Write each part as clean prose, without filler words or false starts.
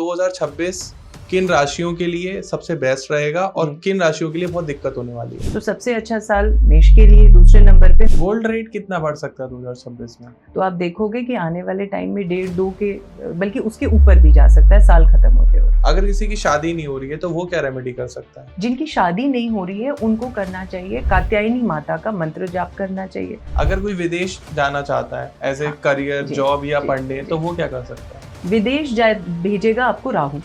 2026 किन राशियों के लिए सबसे बेस्ट रहेगा और किन राशियों के लिए बहुत दिक्कत होने वाली है? तो सबसे अच्छा साल मेष के लिए दूसरे नंबर पे। गोल्ड रेट कितना बढ़ सकता है 2026 में? तो आप देखोगे कि आने वाले टाइम में 1.5-2 के बल्कि उसके ऊपर भी जा सकता है साल खत्म होते होते। अगर किसी की शादी नहीं हो रही है तो वो क्या रेमेडी कर सकता है? जिनकी शादी नहीं हो रही है उनको करना चाहिए कात्यायनी माता का मंत्र जाप करना चाहिए। अगर कोई विदेश जाना चाहता है एज ए करियर, जॉब या पढ़ने, तो वो क्या कर सकता है? विदेश भेजेगा आपको राहु,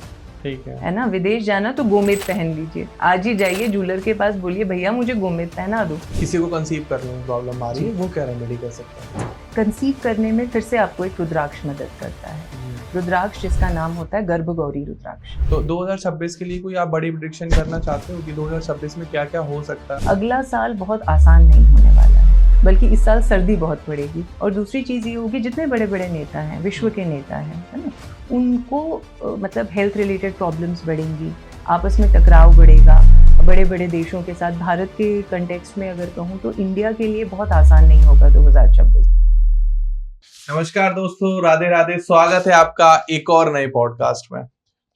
ठीक है ना। विदेश जाना तो गोमेद पहन लीजिए, आज ही जाइए जूलर के पास, बोलिए भैया मुझे गोमेद पहना दो। किसी को कंसीव करने में प्रॉब्लम आ रही है, वो क्या रेमेडी कर सकता है? कंसीव करने में फिर से आपको एक रुद्राक्ष मदद करता है। रुद्राक्ष जिसका नाम होता है गर्भगौरी रुद्राक्ष। तो 2026 के लिए कोई आप बड़ी प्रेडिक्शन करना चाहते हो कि 2026 में क्या क्या हो सकता है? अगला साल बहुत आसान नहीं होने वाला है, बल्कि इस साल सर्दी बहुत पड़ेगी। और दूसरी चीज़ ये होगी, जितने बड़े बड़े नेता हैं, विश्व के नेता हैं, है ना, उनको मतलब हेल्थ रिलेटेड प्रॉब्लम्स बढ़ेंगी, आपस में टकराव बढ़ेगा बड़े बड़े देशों के साथ। भारत के कंटेक्स्ट में अगर कहूँ तो इंडिया के लिए बहुत आसान नहीं होगा 2026। नमस्कार दोस्तों, राधे राधे। स्वागत है आपका एक और नए पॉडकास्ट में।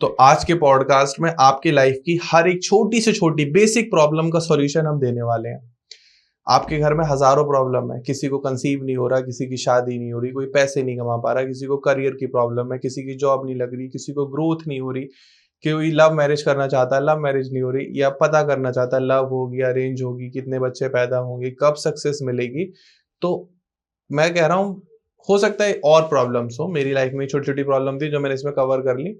तो आज के पॉडकास्ट में आपकी लाइफ की हर एक छोटी से छोटी बेसिक प्रॉब्लम का सॉल्यूशन हम देने वाले हैं। आपके घर में हजारों प्रॉब्लम है, किसी को कंसीव नहीं हो रहा, किसी की शादी नहीं हो रही, कोई पैसे नहीं कमा पा रहा, किसी को करियर की प्रॉब्लम है, किसी की जॉब नहीं लग रही, किसी को ग्रोथ नहीं हो रही, कोई लव मैरिज करना चाहता है, लव मैरिज नहीं हो रही, या पता करना चाहता है लव होगी, अरेंज होगी, कितने बच्चे पैदा होंगे, कब सक्सेस मिलेगी। तो मैं कह रहा हूँ हो सकता है और प्रॉब्लम्स हो। मेरी लाइफ में छोटी छोटी प्रॉब्लम थी जो मैंने इसमें कवर कर ली।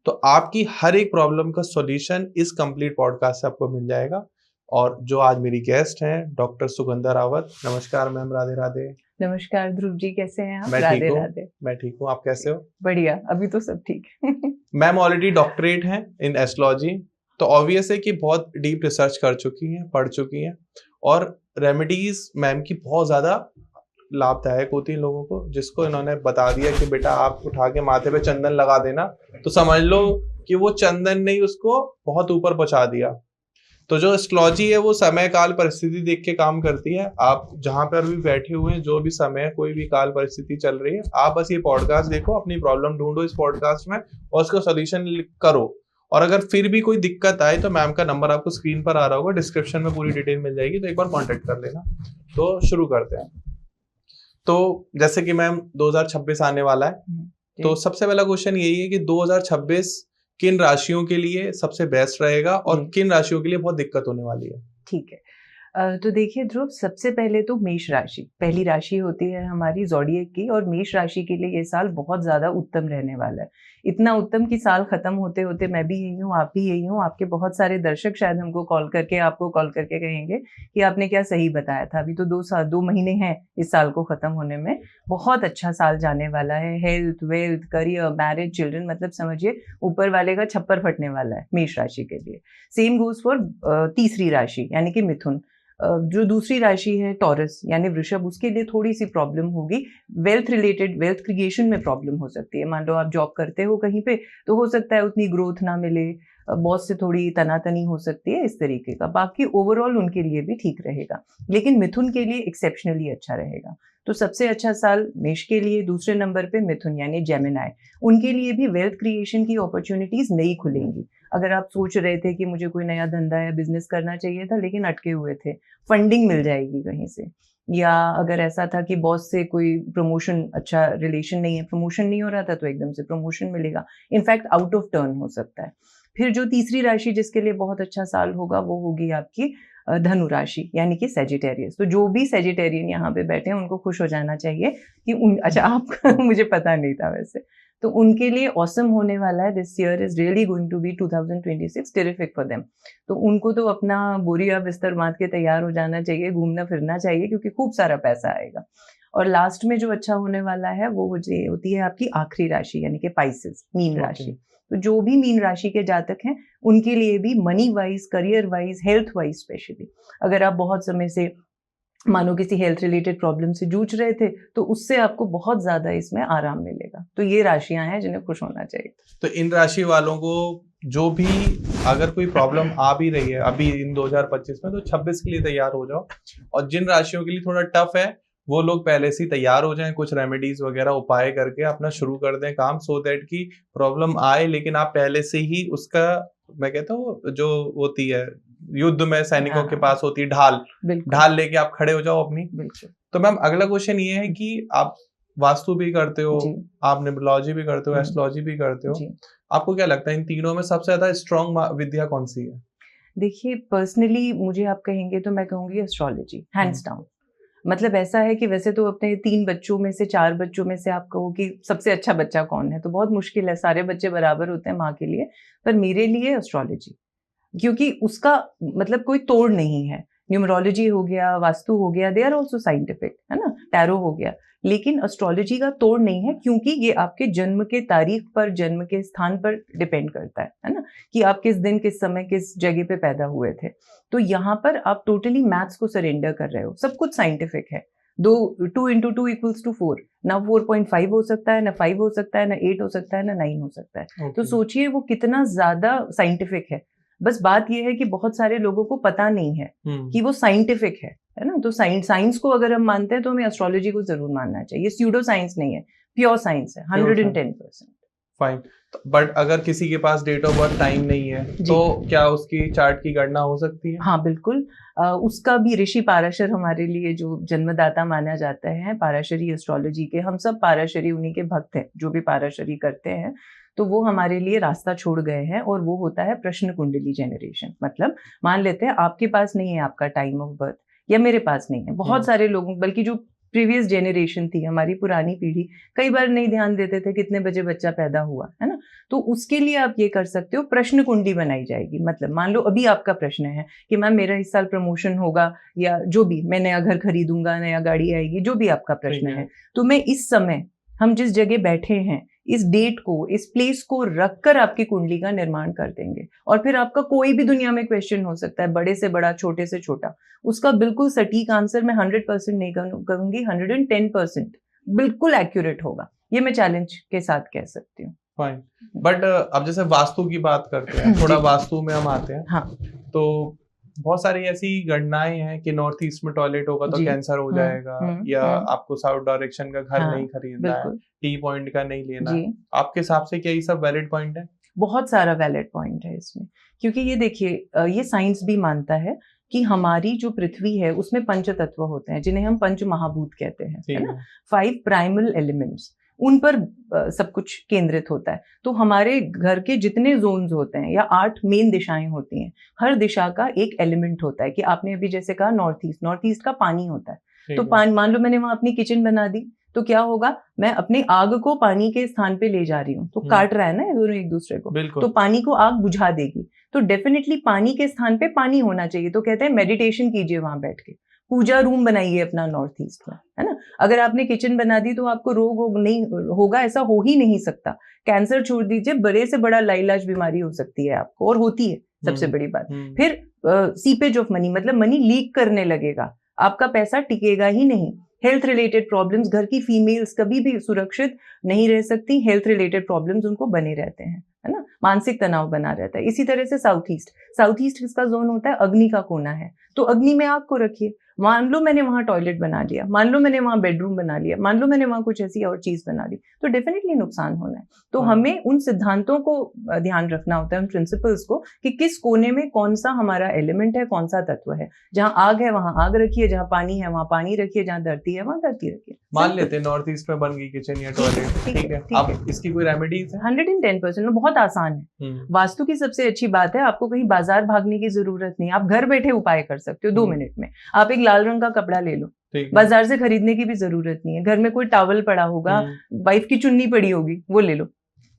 तो आपकी हर एक प्रॉब्लम का सॉल्यूशन इस कंप्लीट पॉडकास्ट से आपको मिल जाएगा। और जो आज मेरी गेस्ट हैं डॉक्टर सुगंधा रावत। नमस्कार मैम, राधे राधे। नमस्कार ध्रुव जी, कैसे हैं आप? मैं राधे राधे। मैं ठीक हूँ, आप कैसे हो? बढ़िया, अभी तो सब ठीक है। मैम ऑलरेडी डॉक्टरेट हैं इन एस्ट्रोलॉजी, तो ऑब्वियस है कि बहुत डीप रिसर्च कर चुकी हैं, पढ़ चुकी हैं, और रेमेडीज मैम की बहुत ज्यादा लाभदायक होती है लोगों को। जिसको इन्होंने बता दिया कि बेटा आप उठा के माथे पे चंदन लगा देना, तो समझ लो कि वो चंदन ने ही उसको बहुत ऊपर पहुंचा दिया। तो जो एस्ट्रोलॉजी है वो समय काल परिस्थिति देख के काम करती है। आप जहां पर भी बैठे हुए हैं, जो भी समय कोई भी काल परिस्थिति चल रही है, आप बस ये पॉडकास्ट देखो, अपनी प्रॉब्लम ढूंढो इस पॉडकास्ट में और उसका सोल्यूशन करो। और अगर फिर भी कोई दिक्कत आए तो मैम का नंबर आपको स्क्रीन पर आ रहा होगा, डिस्क्रिप्शन में पूरी डिटेल मिल जाएगी, तो एक बार कॉन्टेक्ट कर लेना। तो शुरू करते हैं। तो जैसे कि मैम 2026 आने वाला है, तो सबसे पहला क्वेश्चन यही है कि 2026 किन राशियों के लिए सबसे बेस्ट रहेगा और किन राशियों के लिए बहुत दिक्कत होने वाली है? ठीक है, तो देखिए ध्रुव, सबसे पहले तो मेष राशि पहली राशि होती है हमारी ज़ोडिएक की, और मेष राशि के लिए ये साल बहुत ज़्यादा उत्तम रहने वाला है। इतना उत्तम कि साल खत्म होते होते मैं भी यही हूँ, आप भी यही हूँ, आपके बहुत सारे दर्शक शायद हमको कॉल करके आपको कॉल करके कहेंगे कि आपने क्या सही बताया था। अभी तो 2 महीने हैं इस साल को खत्म होने में। बहुत अच्छा साल जाने वाला है, health, wealth, career, marriage, children, मतलब समझिए ऊपर वाले का छप्पर फटने वाला है मेष राशि के लिए। सेम गोज फॉर तीसरी राशि यानी कि मिथुन। जो दूसरी राशि है टॉरस यानी वृषभ, उसके लिए थोड़ी सी प्रॉब्लम होगी। वेल्थ रिलेटेड, वेल्थ क्रिएशन में प्रॉब्लम हो सकती है। मान लो आप जॉब करते हो कहीं पे, तो हो सकता है उतनी ग्रोथ ना मिले, बॉस से थोड़ी तनातनी हो सकती है, इस तरीके का। बाकी ओवरऑल उनके लिए भी ठीक रहेगा, लेकिन मिथुन के लिए एक्सेप्शनली अच्छा रहेगा। तो सबसे अच्छा साल मेष के लिए, दूसरे नंबर पे मिथुन यानी जेमिनाई, उनके लिए भी वेल्थ क्रिएशन की अपॉर्चुनिटीज नई खुलेंगी। अगर आप सोच रहे थे कि मुझे कोई नया धंधा या बिजनेस करना चाहिए था लेकिन अटके हुए थे, फंडिंग मिल जाएगी कहीं से। या अगर ऐसा था कि बॉस से कोई प्रमोशन, अच्छा रिलेशन नहीं है, प्रमोशन नहीं हो रहा था, तो एकदम से प्रमोशन मिलेगा। इनफैक्ट आउट ऑफ टर्न हो सकता है। फिर जो तीसरी राशि जिसके लिए बहुत अच्छा साल होगा वो होगी आपकी धनु राशि यानी कि सेजिटेरियस। तो जो भी सेजिटेरियन यहाँ पे बैठे हैं उनको खुश हो जाना चाहिए कि अच्छा आप मुझे पता नहीं था वैसे, तो उनके लिए ऑसम होने वाला है। This year is really going to be 2026 terrific for them. तो उनको तो अपना बोरिया बिस्तर बांध के तैयार हो जाना चाहिए, घूमना फिरना चाहिए, क्योंकि खूब सारा पैसा आएगा। और लास्ट में जो अच्छा होने वाला है वो होती है आपकी आखिरी राशि यानी कि पाइसेस, मीन राशि। तो जो भी मीन राशि के जातक हैं उनके लिए भी money wise, career wise, health wise specially, अगर आप बहुत समय से मानो किसी हेल्थ रिलेटेड प्रॉब्लम से जूझ रहे थे तो उससे आपको बहुत ज्यादा इसमें आराम मिलेगा। तो ये राशियां हैं जिन्हें खुश होना चाहिए। तो इन राशि वालों को जो भी अगर कोई प्रॉब्लम आ भी रही है अभी इन 2025 में, तो 26 के लिए तैयार हो जाओ। और जिन राशियों के लिए थोड़ा टफ है वो लोग पहले से ही तैयार हो जाएं, कुछ रेमेडीज वगैरह उपाय करके अपना शुरू कर दें काम, सो दैट कि प्रॉब्लम आए लेकिन आप पहले से ही उसका, मैं कहता हूँ जो होती है युद्ध में सैनिकों के पास होती है ढाल, ढाल लेके आप खड़े हो जाओ अपनी। तो मैम अगला क्वेश्चन ये है कि आप वास्तु भी करते हो, आप न्यूमरोलॉजी भी करते हो, एस्ट्रोलॉजी भी करते हो, आपको क्या लगता है इन तीनों में सबसे ज्यादा स्ट्रॉन्ग विद्या कौन सी है? देखिए पर्सनली मुझे आप कहेंगे तो मैं कहूंगी एस्ट्रोलॉजी, हैंड्स डाउन। मतलब ऐसा है कि वैसे तो अपने 3 बच्चों में से 4 बच्चों में से आप कहो कि सबसे अच्छा बच्चा कौन है, तो बहुत मुश्किल है, सारे बच्चे बराबर होते हैं माँ के लिए, पर मेरे लिए एस्ट्रोलॉजी, क्योंकि उसका मतलब कोई तोड़ नहीं है। न्यूमरोलॉजी हो गया, वास्तु हो गया, दे आर ऑल्सो साइंटिफिक, है ना, टैरो हो गया, लेकिन एस्ट्रोलॉजी का तोड़ नहीं है, क्योंकि ये आपके जन्म के तारीख पर, जन्म के स्थान पर डिपेंड करता है ना, कि आप किस दिन, किस समय, किस जगह पे पैदा हुए थे। तो यहाँ पर आप टोटली मैथ्स को सरेंडर कर रहे हो, सब कुछ साइंटिफिक है। 2 into 2 equals to 4, ना 4.5 हो सकता है, ना 5 हो सकता है, ना 8 हो सकता है, ना 9 हो सकता है। तो सोचिए वो कितना ज्यादा साइंटिफिक है। बस बात यह है कि बहुत सारे लोगों को पता नहीं है कि वो साइंटिफिक है ना। तो साइंस को अगर हम मानते हैं तो हमें एस्ट्रोलॉजी को जरूर मानना चाहिए। स्यूडो साइंस नहीं है, प्योर साइंस है, 110%। फाइन। बट अगर किसी के पास डेट ऑफ बर्थ टाइम नहीं है तो क्या उसकी चार्ट की गणना हो सकती है? हाँ बिल्कुल, उसका भी ऋषि पाराशर हमारे लिए जो जन्मदाता माना जाता है, पाराशरी एस्ट्रोलॉजी के, हम सब पाराशरी उन्हीं के भक्त हैं जो भी पाराशरी करते हैं, तो वो हमारे लिए रास्ता छोड़ गए हैं, और वो होता है प्रश्न कुंडली जनरेशन। मतलब मान लेते हैं आपके पास नहीं है आपका टाइम ऑफ बर्थ, या मेरे पास नहीं है, बहुत सारे लोगों, बल्कि जो प्रीवियस जेनरेशन थी, हमारी पुरानी पीढ़ी, कई बार नहीं ध्यान देते थे कितने बजे बच्चा पैदा हुआ, है ना। तो उसके लिए आप ये कर सकते हो, प्रश्न कुंडली बनाई जाएगी। मतलब मान लो अभी आपका प्रश्न है कि मैम मेरा इस साल प्रमोशन होगा, या जो भी, मैं नया घर खरीदूंगा, नया गाड़ी आएगी, जो भी आपका प्रश्न है, तो मैं इस समय, हम जिस जगह बैठे हैं, इस डेट को, इस प्लेस को रखकर आपकी कुंडली का निर्माण कर देंगे। और फिर आपका कोई भी दुनिया में क्वेश्चन हो सकता है, बड़े से बड़ा, छोटे से छोटा, उसका बिल्कुल सटीक आंसर मैं 100% नहीं कहूंगी, 110% बिल्कुल एक्यूरेट होगा, ये मैं चैलेंज के साथ कह सकती हूँ। फाइन। बट अब जैसे वास्तु की बात करते हैं, थोड़ा वास्तु में हम आते हैं। हाँ। तो बहुत सारी ऐसी गणनाएं हैं कि नॉर्थ ईस्ट में टॉयलेट होगा तो कैंसर हो जाएगा, या आपको साउथ डायरेक्शन का घर नहीं खरीदना है, टी पॉइंट का नहीं लेना है। आपके हिसाब से क्या ये सब वैलिड पॉइंट है? बहुत सारा वैलिड पॉइंट है इसमें, क्योंकि ये देखिए, ये साइंस भी मानता है कि हमारी जो पृथ्वी है उसमें पंच तत्व होते हैं, जिन्हें हम पंच महाभूत कहते हैं, है ना, 5 प्राइमल एलिमेंट्स, उन पर सब कुछ केंद्रित होता है। तो हमारे घर के जितने जोन्स होते हैं, या 8 मेन दिशाएं होती हैं, हर दिशा का एक एलिमेंट होता है। कि आपने अभी जैसे कहा नॉर्थ ईस्ट का पानी होता है, तो मान लो मैंने वहां अपनी किचन बना दी, तो क्या होगा, मैं अपनी आग को पानी के स्थान पे ले जा रही हूँ, तो काट रहा है ना दोनों एक दूसरे को, तो पानी को आग बुझा देगी। तो डेफिनेटली पानी के स्थान पे पानी होना चाहिए। तो कहते हैं मेडिटेशन कीजिए वहां बैठ के, पूजा रूम बनाइए अपना नॉर्थ ईस्ट में, है ना। अगर आपने किचन बना दी तो आपको रोग नहीं होगा, ऐसा हो ही नहीं सकता। कैंसर छोड़ दीजिए, बड़े से बड़ा लाइलाज बीमारी हो सकती है आपको, और होती है, सबसे बड़ी बात। फिर सीपेज ऑफ मनी, मतलब मनी लीक करने लगेगा, आपका पैसा टिकेगा ही नहीं। हेल्थ रिलेटेड प्रॉब्लम्स, घर की फीमेल्स कभी भी सुरक्षित नहीं रह सकती, हेल्थ रिलेटेड प्रॉब्लम्स उनको बने रहते हैं, है ना, मानसिक तनाव बना रहता है। इसी तरह से साउथ ईस्ट किसका जोन होता है, अग्नि का कोना है, तो अग्नि में आग को रखिए। मान लो मैंने वहां टॉयलेट बना लिया, मान लो मैंने वहां बेडरूम बना लिया, मान लो मैंने वहां कुछ ऐसी और चीज बना दी, तो डेफिनेटली नुकसान होना है। तो हमें उन सिद्धांतों को ध्यान रखना होता है, उन प्रिंसिपल्स को, कि किस कोने में कौन सा हमारा एलिमेंट है, कौन सा तत्व है। जहां आग है वहां आग रखिए, जहां पानी है वहां पानी रखिए, जहां धरती है वहां धरती रखिए। मान लेते हैं नॉर्थ ईस्ट में बन गई किचन या टॉयलेट, ठीक है, अब इसकी कोई रेमेडीज है? 110%, बहुत आसान है। वास्तु की सबसे अच्छी बात है, आपको कहीं बाजार भागने की जरूरत नहीं, आप घर बैठे उपाय कर सकते हो 2 मिनट में। आप एक लाल रंग का कपड़ा ले लो, बाजार से खरीदने की भी जरूरत नहीं है। घर में कोई टॉवल पड़ा होगा, वाइफ की चुन्नी पड़ी होगी, वो ले लो,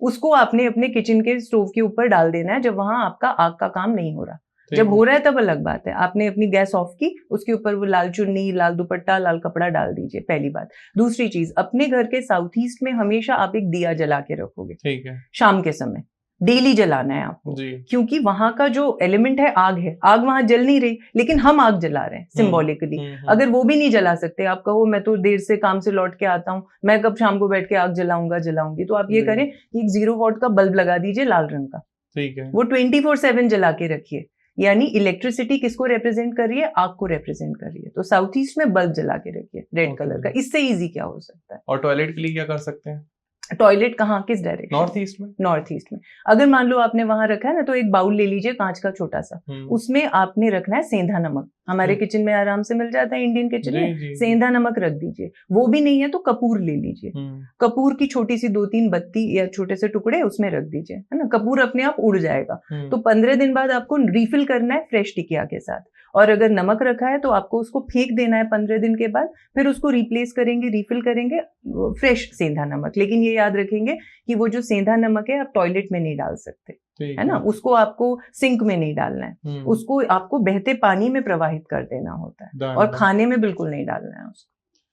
उसको आपने अपने किचन के स्टोव के ऊपर डाल देना है जब वहां आपका आग का काम नहीं हो रहा। जब हो रहा है तब अलग बात है, आपने अपनी गैस ऑफ की, उसके ऊपर वो लाल चुन्नी, लाल दुपट्टा, लाल कपड़ा डाल दीजिए, पहली बात। दूसरी चीज, अपने घर के साउथ ईस्ट में हमेशा आप एक दिया जला के रखोगे, ठीक है, शाम के समय डेली जलाना है आपको, क्योंकि वहां का जो एलिमेंट है आग है, आग वहां जल नहीं रही, लेकिन हम आग जला रहे हैं सिंबॉलिकली। अगर वो भी नहीं जला सकते, आप कहो मैं तो देर से काम से लौट के आता हूँ, मैं कब शाम को बैठ के आग जलाऊंगी, तो आप ये करें कि एक 0 वॉट का बल्ब लगा दीजिए लाल रंग का, ठीक है, वो 24/7 जला के रखिए। यानी इलेक्ट्रिसिटी किसको रिप्रेजेंट कर रही है? आग को रिप्रेजेंट कर रही है। तो साउथ ईस्ट में बल्ब जला के रखिए रेड कलर का, इससे इजी क्या हो सकता है। और टॉयलेट के लिए क्या कर सकते हैं? टॉयलेट कहाँ, किस डायरेक्शन? नॉर्थ ईस्ट में। नॉर्थ ईस्ट में अगर मान लो आपने वहां रखा है ना, तो एक बाउल ले लीजिए कांच का छोटा सा, उसमें आपने रखना है सेंधा नमक। हमारे किचन में आराम से मिल जाता है, इंडियन किचन में सेंधा नमक रख दीजिए। वो भी नहीं है तो कपूर ले लीजिए, कपूर की छोटी सी 2-3 बत्ती या छोटे से टुकड़े उसमें रख दीजिए, है ना। कपूर अपने आप उड़ जाएगा। तो 15 दिन बाद आपको रिफिल करना है फ्रेश टिकिया के साथ। और अगर नमक रखा है तो आपको उसको फेंक देना है 15 दिन के बाद, फिर उसको रिप्लेस करेंगे, रिफिल करेंगे फ्रेश सेंधा नमक। लेकिन ये याद रखेंगे कि वो जो सेंधा नमक है आप टॉयलेट में नहीं डाल सकते, है ना। उसको आपको सिंक में नहीं डालना है, उसको आपको बहते पानी में प्रवाहित कर देना होता है, और खाने में बिल्कुल नहीं डालना है उसको।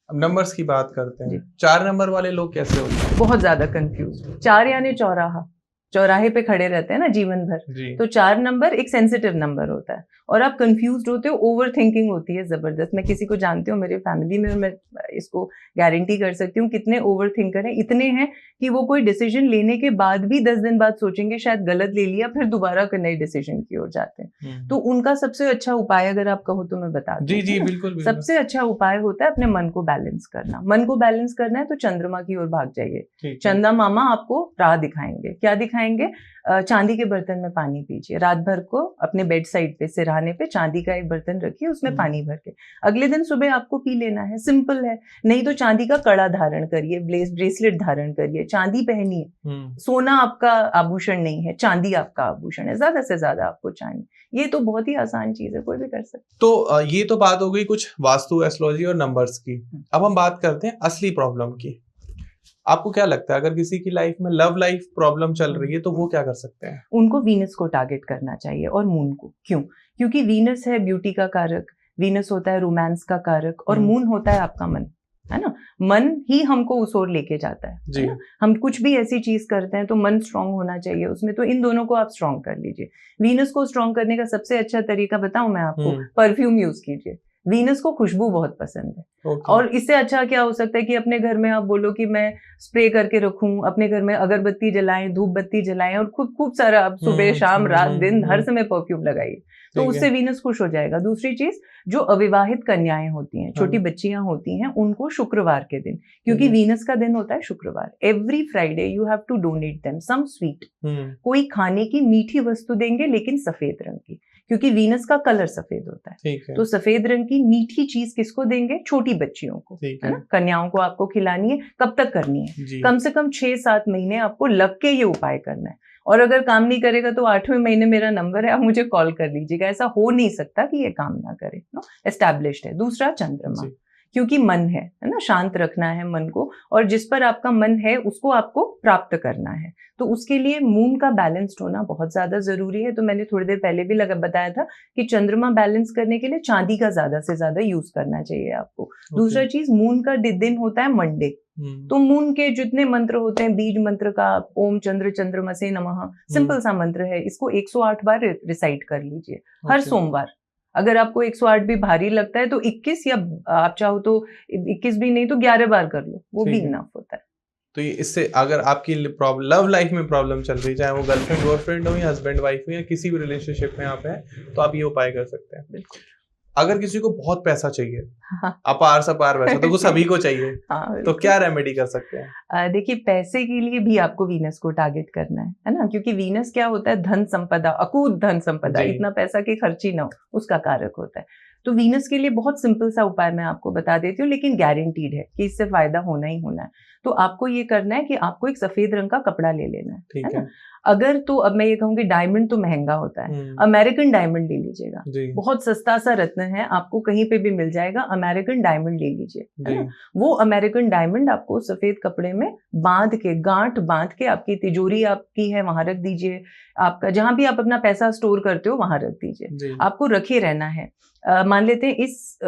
अब नंबर्स की बात करते हैं। 4 नंबर वाले लोग कैसे होते हैं? बहुत ज्यादा कंफ्यूज। 4 यानी चौराहा, चौराहे पे खड़े रहते हैं ना जीवन भर। तो 4 नंबर एक सेंसिटिव नंबर होता है, और आप कंफ्यूज होते हो, ओवर थिंकिंग होती है जबरदस्त। मैं किसी को जानती हूँ मेरे फैमिली में, मैं इसको गारंटी कर सकती हूँ कितने ओवर थिंकर हैं। इतने हैं कि वो कोई डिसीजन लेने के बाद भी 10 दिन बाद सोचेंगे शायद गलत ले लिया, फिर दोबारा नए डिसीजन की ओर जाते हैं। तो उनका सबसे अच्छा उपाय अगर आप कहो तो मैं बता दूं। जी बिल्कुल। सबसे अच्छा उपाय होता है अपने मन को बैलेंस करना। मन को बैलेंस करना है तो चंद्रमा की ओर भाग जाइए। चंदा मामा आपको राह दिखाएंगे। क्या दिखाएंगे? चांदी के बर्तन में पानी पीजिए। रात भर को अपने बेड साइड पे, सिरहाने पे चांदी का एक बर्तन रखिए, उसमें पानी भर के अगले दिन सुबह आपको पी लेना है। सिंपल है। नहीं तो चांदी का कड़ा धारण करिए, ब्रेसलेट धारण करिए, चांदी पहनिए। सोना आपका आभूषण नहीं है, चांदी आपका आभूषण है। ज्यादा से ज्यादा आपको चाहिए। ये तो बहुत ही आसान चीज है, कोई भी कर सकता है। तो ये तो बात हो गई कुछ वास्तु, एस्ट्रोलॉजी और नंबर्स की। अब हम बात करते हैं असली प्रॉब्लम की। आपको क्या लगता है अगर किसी की लाइफ में लव लाइफ प्रॉब्लम चल रही है तो वो क्या कर सकते हैं? उनको वीनस को टारगेट करना चाहिए, और मून को। क्यों? क्योंकि वीनस है ब्यूटी का कारक, वीनस होता है रोमांस का कारक, और मून होता है आपका मन, है ना। मन ही हमको उस ओर लेके जाता है ना? हम कुछ भी ऐसी चीज करते हैं तो मन स्ट्रांग होना चाहिए उसमें। तो इन दोनों को आप स्ट्रांग कर लीजिए। वीनस को स्ट्रांग करने का सबसे अच्छा तरीका बताऊं मैं आपको? परफ्यूम यूज कीजिए। वीनस को खुशबू बहुत पसंद है। और इससे अच्छा क्या हो सकता है कि अपने घर में आप बोलो कि मैं स्प्रे करके रखूं, अपने घर में अगरबत्ती जलाएं, धूप बत्ती जलाएं, और खूब सारा आप सुबह शाम रात दिन हर समय परफ्यूम लगाइए, तो उससे वीनस खुश हो जाएगा। दूसरी चीज, जो अविवाहित कन्याएं होती हैं, छोटी बच्चियां होती हैं, उनको शुक्रवार के दिन, क्योंकि वीनस का दिन होता है शुक्रवार, every Friday you have to donate them some sweet. कोई खाने की मीठी वस्तु देंगे, लेकिन सफेद रंग की, क्योंकि वीनस का कलर सफेद होता है। तो सफेद रंग की मीठी चीज किसको देंगे? छोटी बच्चियों को, है ना। कन्याओं को आपको खिलानी है। कब तक करनी है? कम से कम 6-7 महीने आपको लग के ये उपाय करना है। और अगर काम नहीं करेगा तो 8वें महीने मेरा नंबर है, आप मुझे कॉल कर लीजिएगा। ऐसा हो नहीं सकता कि ये काम ना करे, एस्टैब्लिश्ड है। दूसरा, चंद्रमा, क्योंकि मन है ना, शांत रखना है मन को, और जिस पर आपका मन है उसको आपको प्राप्त करना है। तो उसके लिए मून का बैलेंस्ड होना बहुत ज्यादा जरूरी है। तो मैंने थोड़ी देर पहले भी बताया था कि चंद्रमा बैलेंस करने के लिए चांदी का ज्यादा से ज्यादा यूज करना चाहिए आपको। दूसरा चीज, मून का दिन होता है मंडे। तो मून के जितने मंत्र होते हैं, बीज मंत्र का ओम चंद्र चंद्रमसे नमः, सिंपल सा मंत्र है, इसको 108 बार रिसाइट कर लीजिए हर सोमवार। अगर आपको 108 भी भारी लगता है तो 21, या आप चाहो तो 21 भी नहीं तो 11 बार कर लो, वो भी इनफ होता है। तो ये इससे अगर आपकी लव लाइफ में प्रॉब्लम चल रही, चाहे वो गर्लफ्रेंड बॉयफ्रेंड हो या हस्बैंड वाइफ हो या किसी भी रिलेशनशिप में आप हैं, तो आप ये उपाय कर सकते हैं। बिल्कुल। अगर किसी को बहुत पैसा चाहिए, अपार सपार पैसा, तो वो सभी को चाहिए, तो क्या रेमेडी कर सकते हैं? देखिए, पैसे के लिए भी आपको वीनस को टारगेट करना है ना, क्योंकि वीनस क्या होता है? धन संपदा, अकूत धन संपदा, इतना पैसा की खर्ची ना हो, उसका कारक होता है। तो वीनस के लिए बहुत सिंपल सा उपाय मैं आपको बता देती हूँ, लेकिन गारंटीड है कि इससे फायदा होना ही होना है। तो आपको ये करना है कि आपको एक सफेद रंग का कपड़ा ले लेना है ना। अगर तो अब मैं ये कहूंगी, डायमंड तो महंगा होता है, अमेरिकन डायमंड ले लीजिएगा, बहुत सस्ता सा रत्न है, आपको कहीं पे भी मिल जाएगा। अमेरिकन डायमंड ले लीजिए, है ना। वो अमेरिकन डायमंड आपको सफेद कपड़े में बांध के, गांठ बांध के, आपकी तिजोरी आपकी है वहां रख दीजिए। आपका जहां भी आप अपना पैसा स्टोर करते हो वहां रख दीजिए, आपको रखे रहना है। मान लेते हैं इस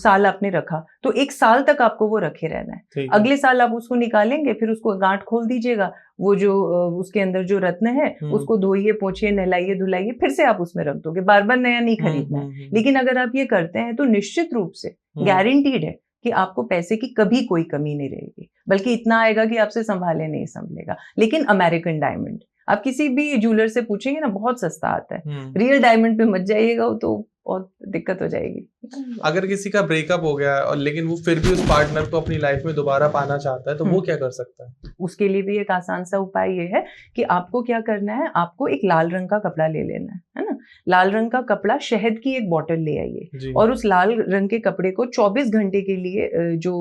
साल आपने रखा, तो 1 साल तक आपको वो रखे रहना है। अगले साल आप उसको निकालेंगे, फिर उसको गांठ खोल दीजिएगा, वो जो उसके अंदर जो रत्न है उसको धोइए, पोंछिए, नहलाइए, धुलाइए, फिर से आप उसमें रख दोगे। बार बार नया नहीं खरीदना है। लेकिन अगर आप ये करते हैं तो निश्चित रूप से गारंटीड है कि आपको पैसे की कभी कोई कमी नहीं रहेगी, बल्कि इतना आएगा कि आपसे संभाले नहीं संभलेगा। लेकिन अमेरिकन डायमंड, आप किसी भी ज्वेलर से पूछेंगे ना, बहुत सस्ता आता है। हम्म। रियल डायमंड पे मत जाइएगा, वो तो बहुत दिक्कत हो जाएगी। अगर किसी का ब्रेकअप हो गया है और लेकिन वो फिर भी उस पार्टनर को अपनी लाइफ में दोबारा पाना चाहता है, तो वो क्या कर सकता है? उसके लिए भी एक आसान सा उपाय ये है कि आपको क्या करना है, आपको एक लाल रंग का कपड़ा ले लेना है ना। लाल रंग का कपड़ा, शहद की एक बोतल ले आइए और उस लाल रंग के कपड़े को 24 घंटे के लिए जो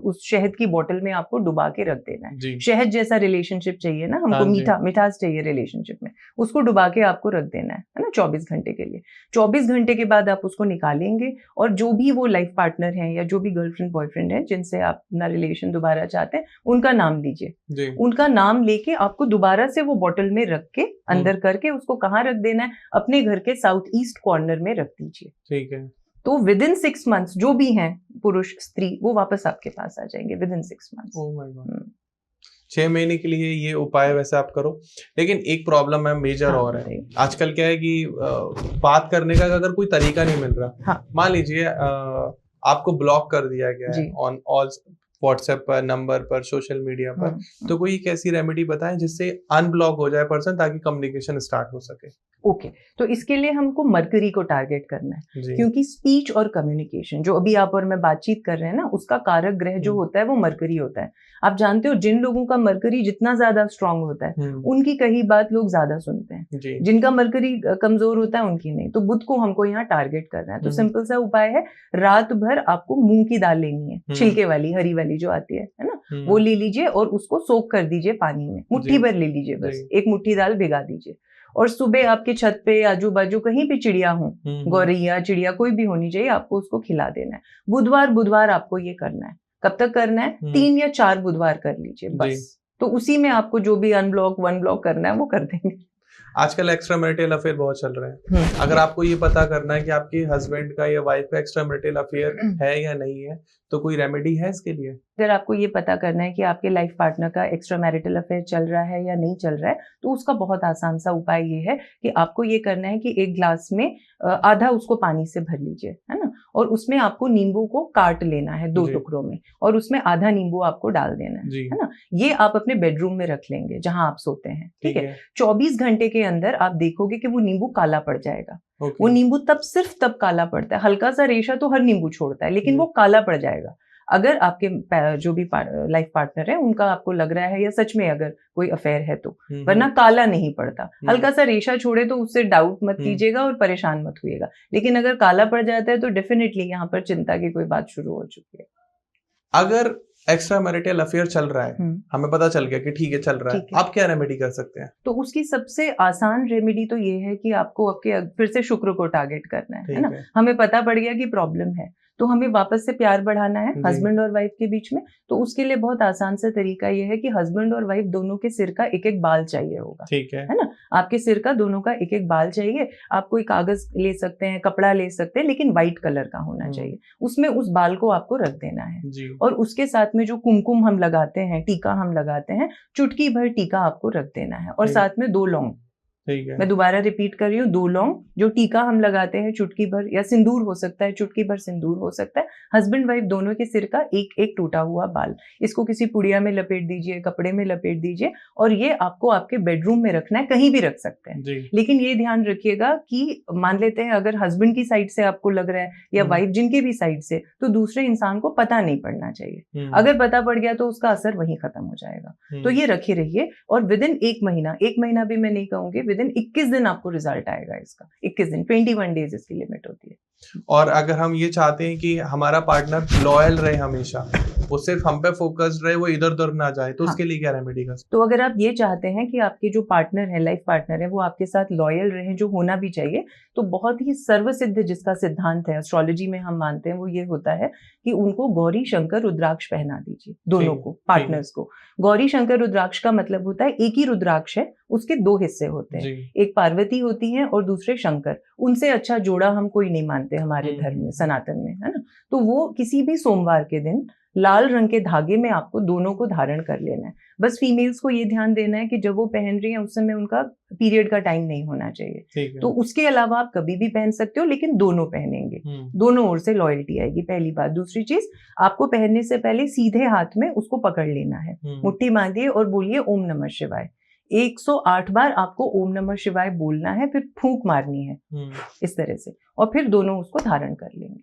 उस शहद की बोतल में आपको डुबा के रख देना है। शहद जैसा रिलेशनशिप चाहिए ना हमको, मीठा मिठास चाहिए रिलेशनशिप में, उसको डुबा के आपको रख देना है ना 24 घंटे के लिए। 24 घंटे के बाद आप उसको निकालेंगे और जो भी वो लाइफ पार्टनर हैं या जो भी गर्लफ्रेंड बॉयफ्रेंड है जिनसे आप अपना रिलेशन दोबारा चाहते हैं, उनका नाम लीजिए। उनका नाम लेके आपको दोबारा से वो बोतल में रख के अंदर करके उसको कहाँ रख देना है, अपने घर के साउथ ईस्ट कॉर्नर में रख दीजिए। ठीक है। तो विद इन 6 months जो भी हैं पुरुष स्त्री, वो वापस आपके पास आ जाएंगे with in 6 months। Oh my God. 6 महीने के लिए ये उपाय वैसे आप करो, लेकिन एक प्रॉब्लम है मेजर और है। आजकल क्या है कि बात करने का अगर कोई तरीका नहीं मिल रहा। मान लीजिए आपको ब्लॉक कर दिया गया है ऑन ऑल व्हाट्सएप पर, नंबर पर, सोशल मीडिया पर, तो कोई एक ऐसी रेमेडी बताएं जिससे अनब्लॉक हो जाए पर्सन, ताकि कम्युनिकेशन स्टार्ट हो सके। ओके, तो इसके लिए हमको मरकरी को टारगेट करना है, क्योंकि स्पीच और कम्युनिकेशन जो अभी आप और मैं बातचीत कर रहे हैं ना, उसका कारक ग्रह जो होता है वो मरकरी होता है। आप जानते हो जिन लोगों का मरकरी जितना ज्यादा स्ट्रांग होता है उनकी कही बात लोग ज्यादा सुनते हैं, जिनका मरकरी कमजोर होता है उनकी नहीं। तो बुध को हमको यहाँ टारगेट करना है। तो सिंपल सा उपाय है, रात भर आपको मूंग की दाल लेनी है, छिलके वाली हरी वाली जो आती है ना, वो ले लीजिए और उसको सोक कर दीजिए पानी में, मुट्ठी भर ले लीजिए, बस एक मुट्ठी दाल भिगा दीजिए। और सुबह आपके छत पे आजू बाजू कहीं भी चिड़िया हो, गौरैया चिड़िया कोई भी होनी चाहिए, आपको उसको खिला देना है। बुधवार आपको ये करना है। कब तक करना है? 3 या 4 बुधवार कर लीजिए बस। तो उसी में आपको जो भी अनब्लॉक अनब्लॉक करना है वो कर देंगे। आजकल एक्स्ट्रा मैरिटल अफेयर बहुत चल रहे हैं। अगर आपको ये पता करना है कि आपके हस्बैंड का या वाइफ का एक्स्ट्रा मैरिटल अफेयर है या नहीं है, तो कोई रेमेडी है इसके लिए? अगर आपको ये पता करना है कि आपके लाइफ पार्टनर का एक्स्ट्रा मैरिटल अफेयर चल रहा है या नहीं चल रहा है, तो उसका बहुत आसान सा उपाय ये है कि आपको ये करना है कि एक ग्लास में आधा उसको पानी से भर लीजिए, है ना, और उसमें आपको नींबू को काट लेना है 2 टुकड़ों में, और उसमें आधा नींबू आपको डाल देना है ना। ये आप अपने बेडरूम में रख लेंगे जहां आप सोते हैं, ठीक है। 24 घंटे के अंदर आप देखोगे कि वो नींबू काला पड़ जाएगा। वो नींबू सिर्फ तब काला पड़ता है, हल्का सा रेशा तो हर नींबू छोड़ता है, लेकिन वो काला पड़ जाएगा अगर आपके जो भी लाइफ पार्टनर है उनका आपको लग रहा है या सच में अगर कोई अफेयर है तो, वरना काला नहीं पड़ता। हल्का सा रेशा छोड़े तो उससे डाउट मत कीजिएगा और परेशान मत होइएगा, लेकिन अगर काला पड़ जाता है तो डेफिनेटली यहाँ पर चिंता की कोई बात शुरू हो चुकी है। अगर एक्स्ट्रा मैरिटल अफेयर चल रहा है, हमें पता चल गया कि ठीक है चल रहा है, आप क्या रेमेडी कर सकते हैं? तो उसकी सबसे आसान रेमेडी तो ये है कि आपको आपके फिर से शुक्र को टारगेट करना है ना। हमें पता पड़ गया कि प्रॉब्लम है, तो हमें वापस से प्यार बढ़ाना है हस्बैंड और वाइफ के बीच में। तो उसके लिए बहुत आसान सा तरीका ये है कि हस्बैंड और वाइफ दोनों के सिर का एक एक बाल चाहिए होगा, ठीक है ना। आपके सिर का दोनों का एक एक बाल चाहिए। आप कोई कागज ले सकते हैं, कपड़ा ले सकते हैं, लेकिन व्हाइट कलर का होना चाहिए। उसमें उस बाल को आपको रख देना है और उसके साथ में जो कुमकुम हम लगाते हैं, टीका हम लगाते हैं, चुटकी भर टीका आपको रख देना है और साथ में 2 लौंग। मैं दोबारा रिपीट कर रही हूँ, 2 लौंग, जो टीका हम लगाते हैं चुटकी भर, या सिंदूर हो सकता है, चुटकी भर सिंदूर हो सकता है। हस्बैंड वाइफ दोनों के सिर का एक एक टूटा हुआ बाल, इसको किसी पुड़िया में लपेट दीजिए, कपड़े में लपेट दीजिए, और ये आपको आपके बेडरूम में रखना है। कहीं भी रख सकते हैं, लेकिन ये ध्यान रखिएगा कि मान लेते हैं अगर हस्बैंड की साइड से आपको लग रहा है या वाइफ जिनके भी साइड से, तो दूसरे इंसान को पता नहीं पड़ना चाहिए। अगर पता पड़ गया तो उसका असर वहीं खत्म हो जाएगा। तो ये रखे रहिए और विद इन 1 महीना भी मैं नहीं कहूंगी, विद इन 21 दिन आपको रिजल्ट आएगा इसका। 21 दिन, 21 डेज इसकी लिमिट होती है। और अगर हम ये चाहते हैं कि हमारा पार्टनर लॉयल रहे हमेशा, वो सिर्फ हम पे फोकस्ड रहे, वो इधर उधर ना जाए, तो उसके लिए क्या रेमेडी कर सकते? तो अगर आप ये चाहते हैं कि आपके जो पार्टनर है, लाइफ पार्टनर है, वो आपके साथ लॉयल रहे, जो होना भी चाहिए, तो बहुत ही सर्वसिद्ध जिसका सिद्धांत है, एस्ट्रोलॉजी में हम मानते हैं, वो ये होता है कि उनको गौरी शंकर रुद्राक्ष पहना दीजिए, दोनों को, पार्टनर्स को। गौरी शंकर रुद्राक्ष का मतलब होता है एक ही रुद्राक्ष है, उसके 2 हिस्से होते हैं, एक पार्वती होती हैं और दूसरे शंकर। उनसे अच्छा जोड़ा हम कोई नहीं मानते हमारे धर्म में, सनातन में, है ना। तो वो किसी भी सोमवार के दिन लाल रंग के धागे में आपको दोनों को धारण कर लेना है। बस फीमेल्स को ये ध्यान देना है कि जब वो पहन रही हैं उस समय उनका पीरियड का टाइम नहीं होना चाहिए। तो उसके अलावा आप कभी भी पहन सकते हो, लेकिन दोनों पहनेंगे, दोनों ओर से लॉयल्टी आएगी, पहली बात। दूसरी चीज, आपको पहनने से पहले सीधे हाथ में उसको पकड़ लेना है, मुट्ठी बांधिए और बोलिए ओम नमः शिवाय। 108 बार आपको ओम नमः शिवाय बोलना है, फिर फूंक मारनी है इस तरह से, और फिर दोनों उसको धारण कर लेंगे।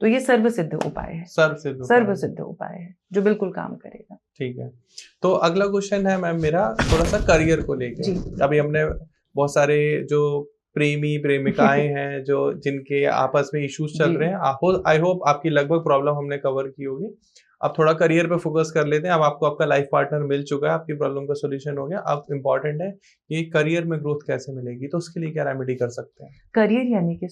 तो ये सर्वसिद्ध उपाय है, सर्वसिद्ध उपाय है जो बिल्कुल काम करेगा। ठीक है। तो अगला क्वेश्चन है मैम मेरा थोड़ा सा करियर को लेकर। अभी हमने बहुत सारे जो प्रेमी प्रेमिकाएं हैं जो जिनके आपस में इश्यूज चल रहे हैं, आई होप आपकी लगभग प्रॉब्लम हमने कवर की होगी। अब थोड़ा करियर पे फोकस कर लेते हैं। अब आपको आपका लाइफ पार्टनर मिल चुका है, आपकी प्रॉब्लम का सॉल्यूशन हो गया। अब इम्पोर्टेंट है कि करियर में ग्रोथ कैसे मिलेगी, तो उसके लिए क्या रेमेडी कर सकते हैं? करियर यानी कि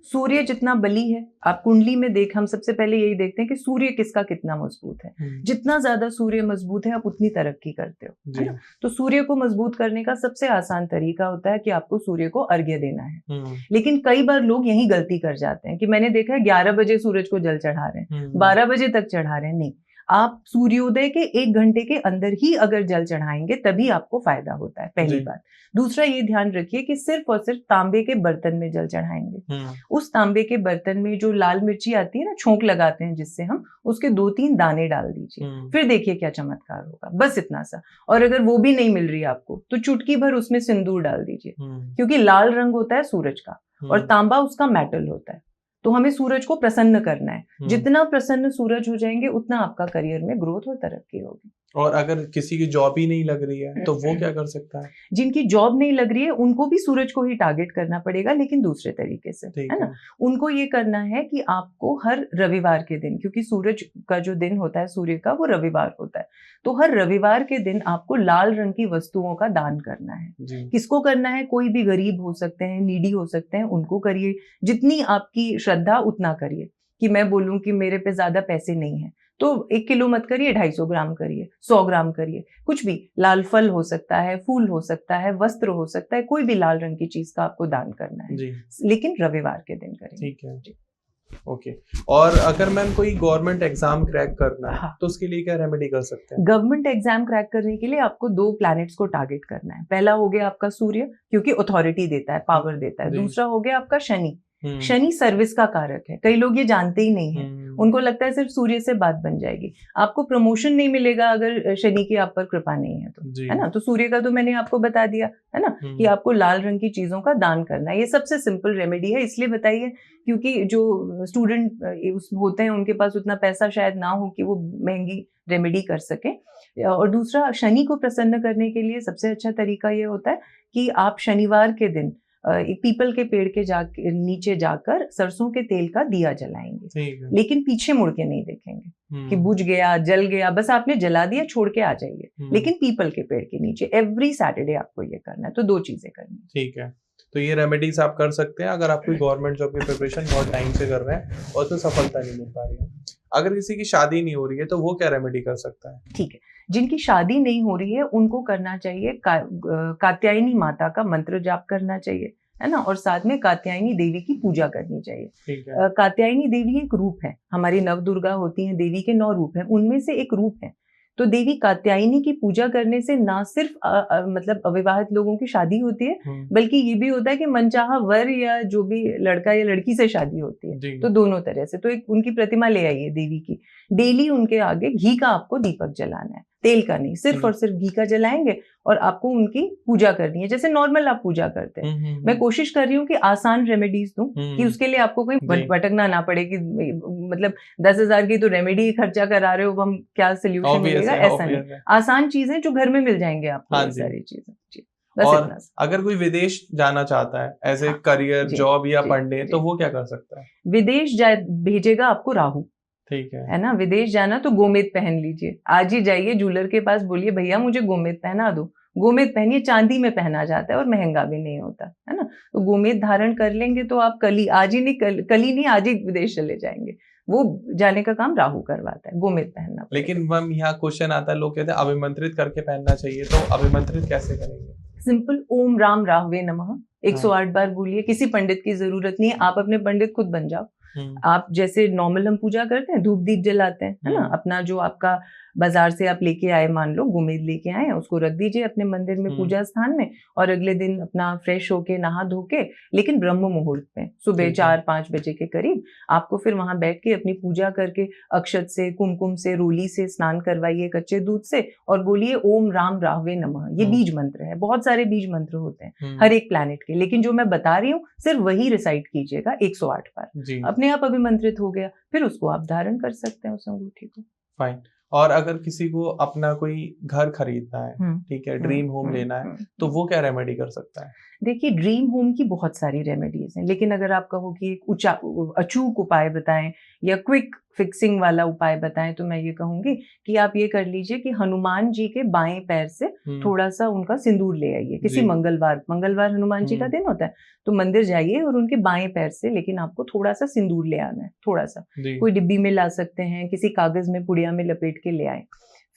सूर्य जितना बली है, आप कुंडली में हम सबसे पहले यही देखते हैं कि सूर्य किसका कितना मजबूत है। जितना ज्यादा सूर्य मजबूत है आप उतनी तरक्की करते हो, है ना। तो सूर्य को मजबूत करने का सबसे आसान तरीका होता है कि आपको सूर्य को अर्घ्य देना है। लेकिन कई बार लोग यही गलती कर जाते हैं कि मैंने देखा है 11 बजे सूरज को जल चढ़ा रहे हैं, 12 बजे तक चढ़ा रहे हैं। नहीं, आप सूर्योदय के 1 घंटे के अंदर ही अगर जल चढ़ाएंगे तभी आपको फायदा होता है, पहली बात। दूसरा, ये ध्यान रखिए कि सिर्फ और सिर्फ तांबे के बर्तन में जल चढ़ाएंगे। उस तांबे के बर्तन में जो लाल मिर्ची आती है ना, छोंक लगाते हैं जिससे हम, उसके 2-3 दाने डाल दीजिए, फिर देखिए क्या चमत्कार होगा। बस इतना सा। और अगर वो भी नहीं मिल रही आपको तो चुटकी भर उसमें सिंदूर डाल दीजिए, क्योंकि लाल रंग होता है सूरज का और तांबा उसका मेटल होता है। तो हमें सूरज को प्रसन्न करना है। जितना प्रसन्न सूरज हो जाएंगे उतना आपका करियर में ग्रोथ और तरक्की होगी। और अगर किसी की जॉब ही नहीं लग रही है तो वो क्या कर सकता है? जिनकी जॉब नहीं लग रही है उनको भी सूरज को ही टारगेट करना पड़ेगा, लेकिन दूसरे तरीके से, है ना। उनको ये करना है कि आपको हर रविवार के दिन, क्योंकि सूरज का जो दिन होता है सूर्य का, वो रविवार होता है, तो हर रविवार के दिन आपको लाल रंग की वस्तुओं का दान करना है। किसको करना है? कोई भी गरीब हो सकते हैं, नीडी हो सकते हैं, उनको करिए। जितनी आपकी श्रद्धा उतना करिए। कि मैं बोलूं कि मेरे पे ज्यादा पैसे नहीं है तो 1 किलो मत करिए, 250 ग्राम करिए, 100 ग्राम करिए, कुछ भी। लाल फल हो सकता है, फूल हो सकता है, वस्त्र हो सकता है, कोई भी लाल रंग की चीज का आपको दान करना है, लेकिन रविवार के दिन करें। ठीक है जी। ओके। और अगर मैम कोई गवर्नमेंट एग्जाम क्रैक करना है तो उसके लिए क्या रेमेडी कर सकते हैं? गवर्नमेंट एग्जाम क्रैक करने के लिए आपको 2 प्लैनेट्स को टारगेट करना है। पहला हो गया आपका सूर्य, क्योंकि अथॉरिटी देता है, पावर देता है। दूसरा हो गया आपका शनि। शनि सर्विस का कारक है। कई लोग ये जानते ही नहीं है, उनको लगता है सिर्फ सूर्य से बात बन जाएगी। आपको प्रमोशन नहीं मिलेगा अगर शनि की आप पर कृपा नहीं है तो, है ना। तो सूर्य का तो मैंने आपको बता दिया, है ना, कि आपको लाल रंग की चीजों का दान करना है। ये सबसे सिंपल रेमेडी है। इसलिए बताइए क्योंकि जो स्टूडेंट होते हैं उनके पास उतना पैसा शायद ना हो कि वो महंगी रेमेडी कर सके। और दूसरा, शनि को प्रसन्न करने के लिए सबसे अच्छा तरीका ये होता है कि आप शनिवार के दिन एक पीपल के पेड़ के नीचे जाकर सरसों के तेल का दिया जलाएंगे, लेकिन पीछे मुड़ के नहीं देखेंगे कि बुझ गया, जल गया, बस आपने जला दिया, छोड़ के आ जाइए, लेकिन पीपल के पेड़ के नीचे एवरी सैटरडे आपको ये करना है। तो 2 चीजें करनी है। ठीक है। तो ये रेमेडीज आप कर सकते हैं अगर आप कोई गवर्नमेंट जॉब की प्रिपरेशन बहुत टाइम से कर रहे हैं और तो सफलता नहीं मिल पा रही है। अगर किसी की शादी नहीं हो रही है तो वो क्या रेमेडी कर सकता है? ठीक है। जिनकी शादी नहीं हो रही है उनको करना चाहिए कात्यायनी माता का मंत्र जाप करना चाहिए, है ना, और साथ में कात्यायनी देवी की पूजा करनी चाहिए। कात्यायनी देवी एक रूप है, हमारी नवदुर्गा होती हैं, देवी के 9 रूप हैं, उनमें से एक रूप है। तो देवी कात्यायनी की पूजा करने से ना सिर्फ मतलब अविवाहित लोगों की शादी होती है, बल्कि ये भी होता है कि मनचाहा वर या जो भी लड़का या लड़की से शादी होती है। तो दोनों तरह से। तो एक उनकी प्रतिमा ले आइए देवी की, डेली उनके आगे घी का आपको दीपक जलाना है, तेल का नहीं, सिर्फ और सिर्फ घी का जलाएंगे और आपको उनकी पूजा करनी है जैसे नॉर्मल आप पूजा करते हैं। मैं कोशिश कर रही हूँ कि आसान रेमेडीज दूं कि उसके लिए आपको कोई भटकना ना पड़े कि मतलब 10,000 की तो रेमेडी खर्चा करा रहे हो, हम क्या सोल्यूशन मिलेगा, ऐसा नहीं। आसान चीजें जो घर में मिल जाएंगे आपको, सारी चीजें। और अगर कोई विदेश जाना चाहता है एज ए करियर जॉब या पढ़ने, तो वो क्या कर सकता है? विदेश भेजेगा आपको राहु, ठीक है ना। विदेश जाना तो गोमेद पहन लीजिए, आज ही जाइए जूलर के पास, बोलिए भैया मुझे गोमेद पहना दो। गोमेद पहनिए, चांदी में पहना जाता है और महंगा भी नहीं होता, है ना। तो गोमेद धारण कर लेंगे तो आप कल ही नहीं आज ही विदेश चले जाएंगे। वो जाने का काम राहु करवाता है, गोमेद पहनना। लेकिन मैम यहाँ क्वेश्चन आता है, लोग कहते हैं अभिमंत्रित करके पहनना चाहिए, तो अभिमंत्रित कैसे करेंगे? सिंपल, ओम राम राहवे नमः 108 बार बोलिए। किसी पंडित की जरूरत नहीं है, आप अपने पंडित खुद बन जाओ। आप जैसे नॉर्मल हम पूजा करते हैं, धूप दीप जलाते हैं, है ना, अपना जो आपका बाजार से आप लेके आए, मान लो गोमेद लेके आए, उसको रख दीजिए अपने मंदिर में पूजा स्थान में, और अगले दिन अपना फ्रेश होके नहा धो के, लेकिन ब्रह्म मुहूर्त में सुबह 4-5 बजे के करीब आपको फिर वहां बैठ के अपनी पूजा करके अक्षत से, कुमकुम से, रोली से स्नान करवाइए, कच्चे दूध से, और बोलिए ओम राम राहवे नमः। ये बीज मंत्र है, बहुत सारे बीज मंत्र होते हैं हर एक प्लैनेट के, लेकिन जो मैं बता रही हूँ सिर्फ वही रिसाइट कीजिएगा 108 बार, अपने आप अभिमंत्रित हो गया, फिर उसको आप धारण कर सकते हैं उस अंगूठी को। फाइन। और अगर किसी को अपना कोई घर खरीदना है, ठीक है, ड्रीम होम लेना है, तो वो क्या रेमेडी कर सकता है? देखिए, ड्रीम होम की बहुत सारी रेमेडीज हैं, लेकिन अगर आप कहो कि एक अचूक उपाय बताएं या क्विक फिक्सिंग वाला उपाय बताएं, तो मैं ये कहूंगी कि आप ये कर लीजिए कि हनुमान जी के बाएं पैर से थोड़ा सा उनका सिंदूर ले आइए। किसी मंगलवार हनुमान जी का दिन होता है, तो मंदिर जाइए और उनके बाएं पैर से, लेकिन आपको थोड़ा सा सिंदूर ले आना है, थोड़ा सा, कोई डिब्बी में ला सकते हैं, किसी कागज में पुड़िया में लपेट के ले आए।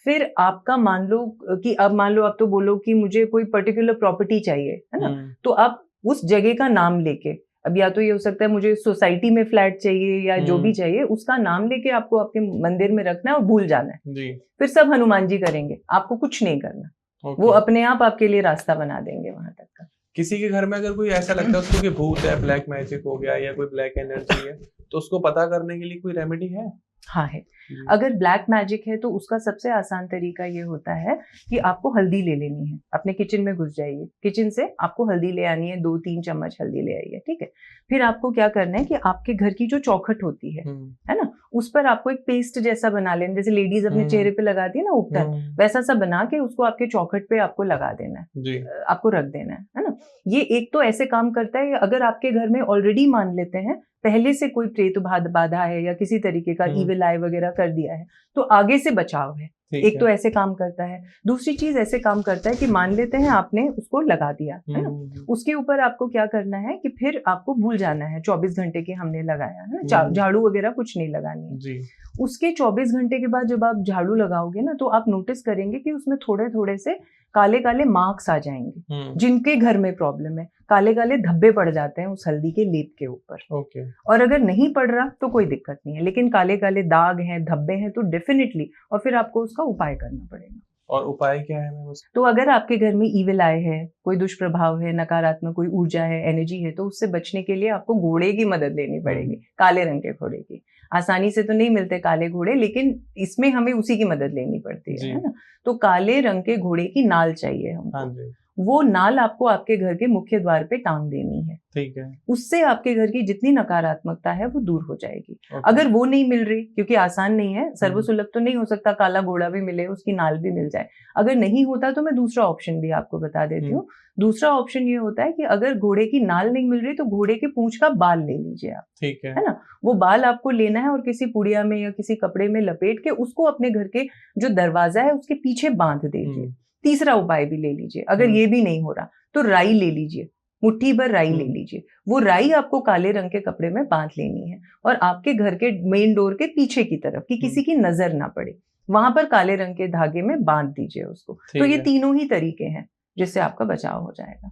फिर आपका मान लो कि अब मान लो आप तो बोलो कि मुझे कोई पर्टिकुलर प्रॉपर्टी चाहिए, है ना, तो आप उस जगह का नाम लेके, अब या तो ये हो सकता है मुझे सोसाइटी में फ्लैट चाहिए या जो भी चाहिए, उसका नाम लेके आपको आपके मंदिर में रखना है और भूल जाना है जी। फिर सब हनुमान जी करेंगे, आपको कुछ नहीं करना, वो अपने आप आपके लिए रास्ता बना देंगे वहां तक का। किसी के घर में अगर कोई ऐसा लगता है उसको कि भूत है, ब्लैक मैजिक हो गया या कोई ब्लैक एनर्जी है, तो उसको पता करने के लिए कोई रेमेडी है? हाँ है। अगर ब्लैक मैजिक है तो उसका सबसे आसान तरीका ये होता है कि आपको हल्दी ले लेनी है, अपने किचन में घुस जाइए, किचन से आपको हल्दी ले आनी है, 2-3 चम्मच हल्दी ले आइए, ठीक है। फिर आपको क्या करना है कि आपके घर की जो चौखट होती है ना, उस पर आपको एक पेस्ट जैसा बना लेना, जैसे लेडीज अपने चेहरे पे लगाती है ना उपटन, वैसा सा बना के उसको आपके चौखट पे आपको लगा देना है, आपको रख देना है ना। ये एक तो ऐसे काम करता है, अगर आपके घर में ऑलरेडी मान लेते हैं पहले से कोई प्रेत बाधा है या किसी तरीके का इविल आई वगैरह कर दिया है, तो आगे से बचाव है। एक तो ऐसे काम करता है। दूसरी चीज ऐसे काम करता है कि मान लेते हैं आपने उसको लगा दिया, है ना, उसके ऊपर आपको क्या करना है कि फिर आपको भूल जाना है 24 घंटे के हमने लगाया है ना, झाड़ू वगैरह कुछ नहीं लगानी है जी। उसके 24 घंटे के बाद जब आप झाड़ू लगाओगे ना, तो आप नोटिस करेंगे कि उसमें थोड़े थोड़े से काले काले मार्क्स आ जाएंगे। जिनके घर में प्रॉब्लम है, काले काले धब्बे पड़ जाते हैं उस हल्दी के लेप के ऊपर। और अगर नहीं पड़ रहा तो कोई दिक्कत नहीं है, लेकिन काले काले दाग हैं, धब्बे हैं, तो डेफिनेटली और फिर आपको उसका उपाय करना पड़ेगा। और उपाय क्या है मैम? तो अगर आपके घर में ईविल आए है, कोई दुष्प्रभाव है, नकारात्मक कोई ऊर्जा है, एनर्जी है, तो उससे बचने के लिए आपको घोड़े की मदद लेनी पड़ेगी, काले रंग के घोड़े की। आसानी से तो नहीं मिलते काले घोड़े, लेकिन इसमें हमें उसी की मदद लेनी पड़ती है ना। तो काले रंग के घोड़े की नाल चाहिए हमको। वो नाल आपको आपके घर के मुख्य द्वार पे टांग देनी है, ठीक है। उससे आपके घर की जितनी नकारात्मकता है वो दूर हो जाएगी। अगर वो नहीं मिल रही, क्योंकि आसान नहीं है, सर्वसुलभ तो नहीं हो सकता काला घोड़ा भी मिले, उसकी नाल भी मिल जाए। अगर नहीं होता तो मैं दूसरा ऑप्शन भी आपको बता देती हूँ। दूसरा ऑप्शन ये होता है कि अगर घोड़े की नाल नहीं मिल रही तो घोड़े के पूंछ का बाल ले लीजिए आप, ठीक है ना। वो बाल आपको लेना है और किसी पुड़िया में या किसी कपड़े में लपेट के उसको अपने घर के जो दरवाजा है उसके पीछे बांध दीजिए। तीसरा उपाय भी ले लीजिए। अगर ये भी नहीं हो रहा तो राई ले लीजिए, मुट्ठी भर राई ले लीजिए। वो राई आपको काले रंग के कपड़े में बांध लेनी है और आपके घर के मेन डोर के पीछे की तरफ, कि किसी की नजर ना पड़े, वहां पर काले रंग के धागे में बांध दीजिए उसको। तो ये तीनों ही तरीके हैं जिससे आपका बचाव हो जाएगा।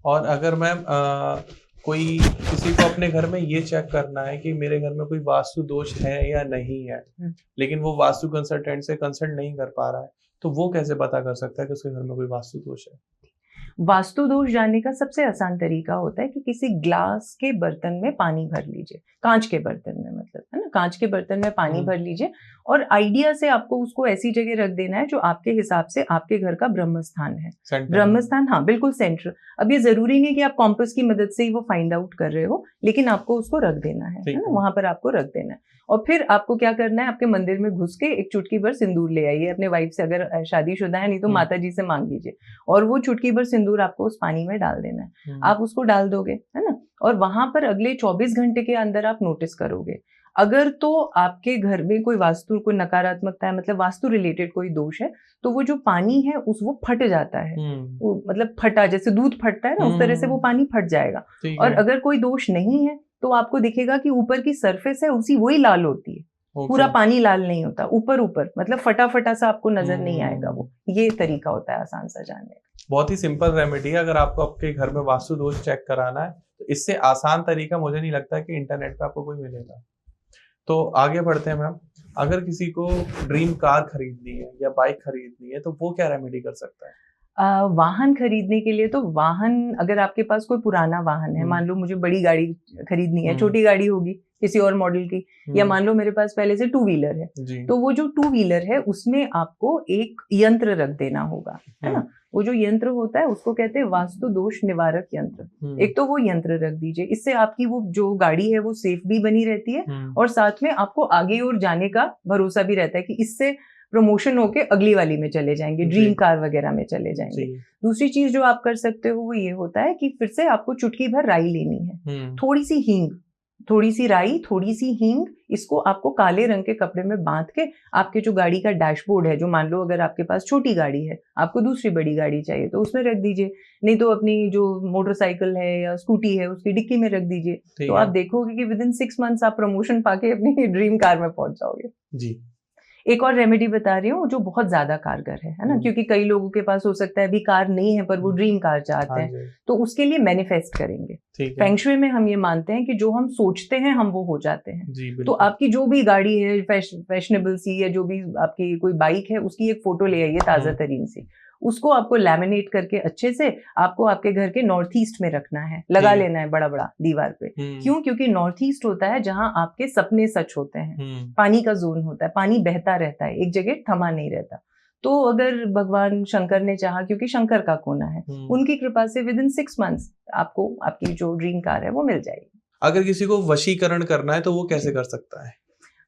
और अगर मैम कोई किसी को अपने घर में ये चेक करना है कि मेरे घर में कोई वास्तु दोष है या नहीं है, लेकिन वो वास्तु कंसल्टेंट से कंसल्ट नहीं कर पा रहा है, तो वो कैसे पता कर सकता है कि उसके घर में कोई वास्तु दोष है? वास्तु दोष जानने का सबसे आसान तरीका होता है कि किसी ग्लास के बर्तन में पानी भर लीजिए, कांच के बर्तन में, मतलब है ना, कांच के बर्तन में पानी भर लीजिए और आइडिया से आपको उसको ऐसी जगह रख देना है जो आपके हिसाब से आपके घर का ब्रह्म स्थान है। ब्रह्म स्थान, हाँ बिल्कुल सेंटर। अब ये जरूरी नहीं कि आप कॉम्पस की मदद से ही वो फाइंड आउट कर रहे हो, लेकिन आपको उसको रख देना है ना, वहां पर आपको रख देना है। और फिर आपको क्या करना है, आपके मंदिर में घुस के एक चुटकी भर सिंदूर ले आइए अपने वाइफ से, अगर शादीशुदा है, नहीं तो माता जी से मांग लीजिए, और वो चुटकी भर सिंदूर आपको उस पानी में डाल देना है। आप उसको डाल दोगे, है ना, और वहां पर अगले 24 घंटे के अंदर आप नोटिस करोगे, अगर तो आपके घर में कोई वास्तु, कोई नकारात्मकता है, मतलब वास्तु रिलेटेड कोई दोष है, तो वो जो पानी है वो फट जाता है। वो मतलब फटा, जैसे दूध फटता है ना, उस तरह से वो पानी फट जाएगा। और अगर कोई दोष नहीं है तो आपको दिखेगा कि ऊपर की सरफेस है उसी वही लाल होती है, पूरा पानी लाल नहीं होता, ऊपर ऊपर मतलब फटा फटा सा आपको नजर नहीं आएगा। वो ये तरीका होता है आसान सा जानने का। बहुत ही सिंपल रेमेडी है। अगर आपको आपके घर में वास्तु दोष चेक कराना है तो इससे आसान तरीका मुझे नहीं लगता कि इंटरनेट पे आपको कोई मिलेगा। तो आगे बढ़ते हैं मैम। अगर किसी को ड्रीम कार खरीदनी है या बाइक खरीदनी है तो वो क्या रेमेडी कर सकता है? वाहन खरीदने के लिए तो वाहन, अगर आपके पास कोई पुराना वाहन है, मान लो मुझे बड़ी गाड़ी खरीदनी है, छोटी गाड़ी होगी किसी और मॉडल की, या मान लो मेरे पास पहले से टू व्हीलर है, तो वो जो टू व्हीलर है उसमें आपको एक यंत्र रख देना होगा, है ना। वो जो यंत्र होता है उसको कहते हैं वास्तु दोष निवारक यंत्र। एक तो वो यंत्र रख दीजिए, इससे आपकी वो जो गाड़ी है वो सेफ भी बनी रहती है और साथ में आपको आगे और जाने का भरोसा भी रहता है कि इससे प्रमोशन होके अगली वाली में चले जाएंगे, ड्रीम कार वगैरह में चले जाएंगे। दूसरी चीज जो आप कर सकते हो वो ये होता है कि फिर से आपको चुटकी भर राई लेनी है, थोड़ी सी हींग, थोड़ी सी राई, थोड़ी सी हींग, इसको आपको काले रंग के कपड़े में बांध के आपके जो गाड़ी का डैशबोर्ड है, जो मान लो अगर आपके पास छोटी गाड़ी है, आपको दूसरी बड़ी गाड़ी चाहिए तो उसमें रख दीजिए, नहीं तो अपनी जो मोटरसाइकिल है या स्कूटी है उसकी डिक्की में रख दीजिए। तो आप देखोगे कि विद इन 6 मंथ्स आप प्रमोशन पाके अपनी ड्रीम कार में पहुंच जाओगे। जी। एक और रेमेडी बता रही हूँ जो बहुत ज्यादा कारगर है ना, क्योंकि कई लोगों के पास हो सकता है अभी कार नहीं है पर वो ड्रीम कार चाहते हैं, तो उसके लिए मैनिफेस्ट करेंगे। फेंग शुई में हम ये मानते हैं कि जो हम सोचते हैं हम वो हो जाते हैं। तो आपकी जो भी गाड़ी है, फैशनेबल सी, या जो भी आपकी कोई बाइक है, उसकी एक फोटो ले आइए ताजा तरीन सी, उसको आपको लैमिनेट करके अच्छे से आपको आपके घर के नॉर्थ ईस्ट में रखना है, लगा लेना है बड़ा बड़ा दीवार पे। क्यों? क्योंकि नॉर्थ ईस्ट होता है जहां आपके सपने सच होते हैं, पानी का जोन होता है, पानी बहता रहता है, एक जगह थमा नहीं रहता। तो अगर भगवान शंकर ने चाहा, क्योंकि शंकर का कोना है, उनकी कृपा से विद इन 6 मंथ्स आपको आपकी जो ड्रीम कार है वो मिल जाएगी। अगर किसी को वशीकरण करना है तो वो कैसे कर सकता है?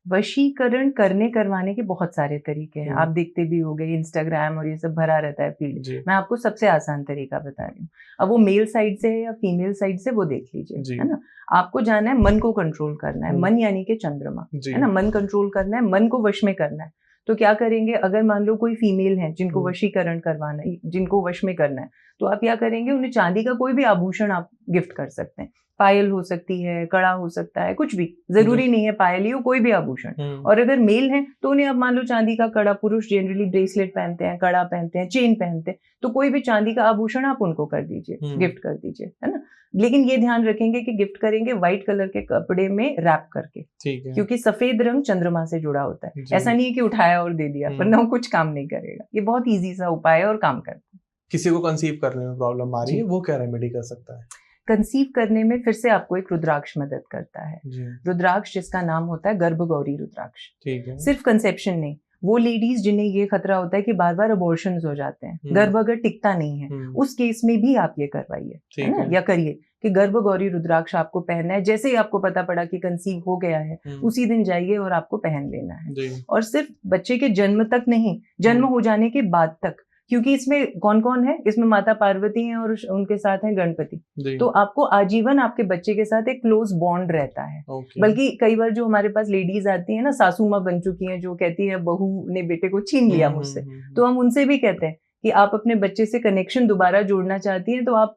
वशीकरण करवाने के बहुत सारे तरीके हैं, आप देखते भी होंगे इंस्टाग्राम और ये सब भरा रहता है फील्ड। मैं आपको सबसे आसान तरीका बता रही हूँ। अब वो मेल साइड से है या फीमेल साइड से, वो देख लीजिए, है ना। आपको जाना है, मन को कंट्रोल करना है, मन यानी कि चंद्रमा, है ना, मन कंट्रोल करना है, मन को वश में करना है। तो क्या करेंगे, अगर मान लो कोई फीमेल है जिनको वशीकरण करवाना है, जिनको वश में करना है, तो आप क्या करेंगे, उन्हें चांदी का कोई भी आभूषण आप गिफ्ट कर सकते हैं। पायल हो सकती है, कड़ा हो सकता है, कुछ भी, जरूरी नहीं है पायल ही हो, कोई भी आभूषण। और अगर मेल है तो उन्हें अब मान लो चांदी का कड़ा, पुरुष जनरली ब्रेसलेट पहनते हैं, कड़ा पहनते हैं, चेन पहनते हैं, तो कोई भी चांदी का आभूषण आप उनको कर दीजिए, गिफ्ट कर दीजिए, है ना। लेकिन ये ध्यान रखेंगे कि गिफ्ट करेंगे व्हाइट कलर के कपड़े में रैप करके, ठीक है, क्योंकि सफेद रंग चंद्रमा से जुड़ा होता है। ऐसा नहीं है कि उठाया और दे दिया, वरना वो कुछ काम नहीं करेगा। ये बहुत ईजी सा उपाय है और काम करता है। किसी को कंसीव करने में प्रॉब्लम आ रही है, वो क्या रेमेडी कर सकता है? कंसीव करने में फिर से आपको एक रुद्राक्ष मदद करता है। रुद्राक्ष जिसका नाम होता है गर्भगौरी रुद्राक्ष। ठीक है। सिर्फ कंसेप्शन नहीं, वो लेडीज जिन्हें ये खतरा होता है कि बार बार अबॉर्शंस हो जाते हैं, गर्भ अगर टिकता नहीं है, उस केस में भी आप ये करवाइए, है ना, या करिए कि गर्भगौरी रुद्राक्ष आपको पहनना है। जैसे ही आपको पता पड़ा कि कंसीव हो गया है, उसी दिन जाइए और आपको पहन लेना है। और सिर्फ बच्चे के जन्म तक नहीं, जन्म हो जाने के बाद तक, क्योंकि इसमें कौन कौन है, इसमें माता पार्वती हैं और उनके साथ हैं गणपति। तो आपको आजीवन आपके बच्चे के साथ एक क्लोज बॉन्ड रहता है। बल्कि कई बार जो हमारे पास लेडीज आती है ना, सासू माँ बन चुकी हैं, जो कहती है बहू ने बेटे को छीन लिया मुझसे, तो हम उनसे भी कहते हैं कि आप अपने बच्चे से कनेक्शन दोबारा जोड़ना चाहती हैं तो आप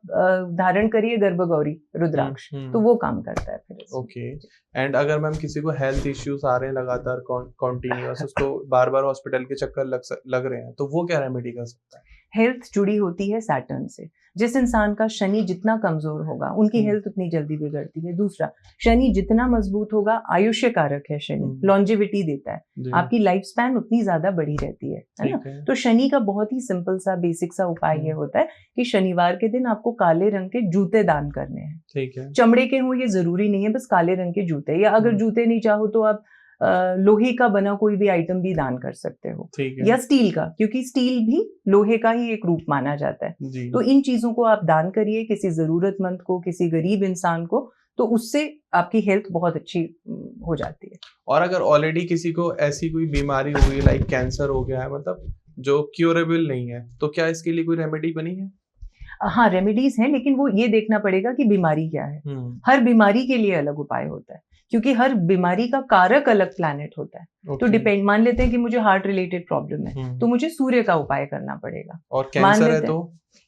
धारण करिए गर्भगौरी रुद्राक्ष, तो वो काम करता है फिर। ओके। एंड अगर मैम किसी को हेल्थ इश्यूज आ रहे हैं लगातार कॉन्टिन्यूअस, उसको बार बार हॉस्पिटल के चक्कर लग रहे हैं, तो वो क्या रेमेडी कर सकता है? हेल्थ जुड़ी होती है सैटर्न से। जिस इंसान का शनि जितना कमजोर होगा उनकी हेल्थ उतनी जल्दी बिगड़ती है। दूसरा, शनि जितना मजबूत होगा, आयुष्य कारक है शनि, लॉन्जेविटी देता है, आपकी लाइफ स्पैन उतनी ज्यादा बढ़ी रहती है ना। तो शनि का बहुत ही सिंपल सा बेसिक सा उपाय ये होता है कि शनिवार के दिन आपको काले रंग के जूते दान करने हैं। ठीक है। चमड़े के हो ये जरूरी नहीं है, बस काले रंग के जूते, या अगर जूते नहीं चाहो तो आप लोहे का बना कोई भी आइटम भी दान कर सकते हो, या स्टील का, क्योंकि स्टील भी लोहे का ही एक रूप माना जाता है। तो इन चीजों को आप दान करिए किसी जरूरतमंद को, किसी गरीब इंसान को, तो उससे आपकी हेल्थ बहुत अच्छी हो जाती है। और अगर ऑलरेडी किसी को ऐसी कोई बीमारी हो गई, लाइक कैंसर हो गया है, मतलब जो क्योरेबल नहीं है, तो क्या इसके लिए कोई रेमेडी बनी है? हाँ, रेमेडीज हैं, लेकिन वो ये देखना पड़ेगा कि बीमारी क्या है। हर बीमारी के लिए अलग उपाय होता है, क्योंकि हर बीमारी का कारक अलग प्लैनेट होता है। तो डिपेंड, मान लेते हैं कि मुझे हार्ट रिलेटेड प्रॉब्लम है, तो मुझे सूर्य का उपाय करना पड़ेगा। और कैंसर है तो?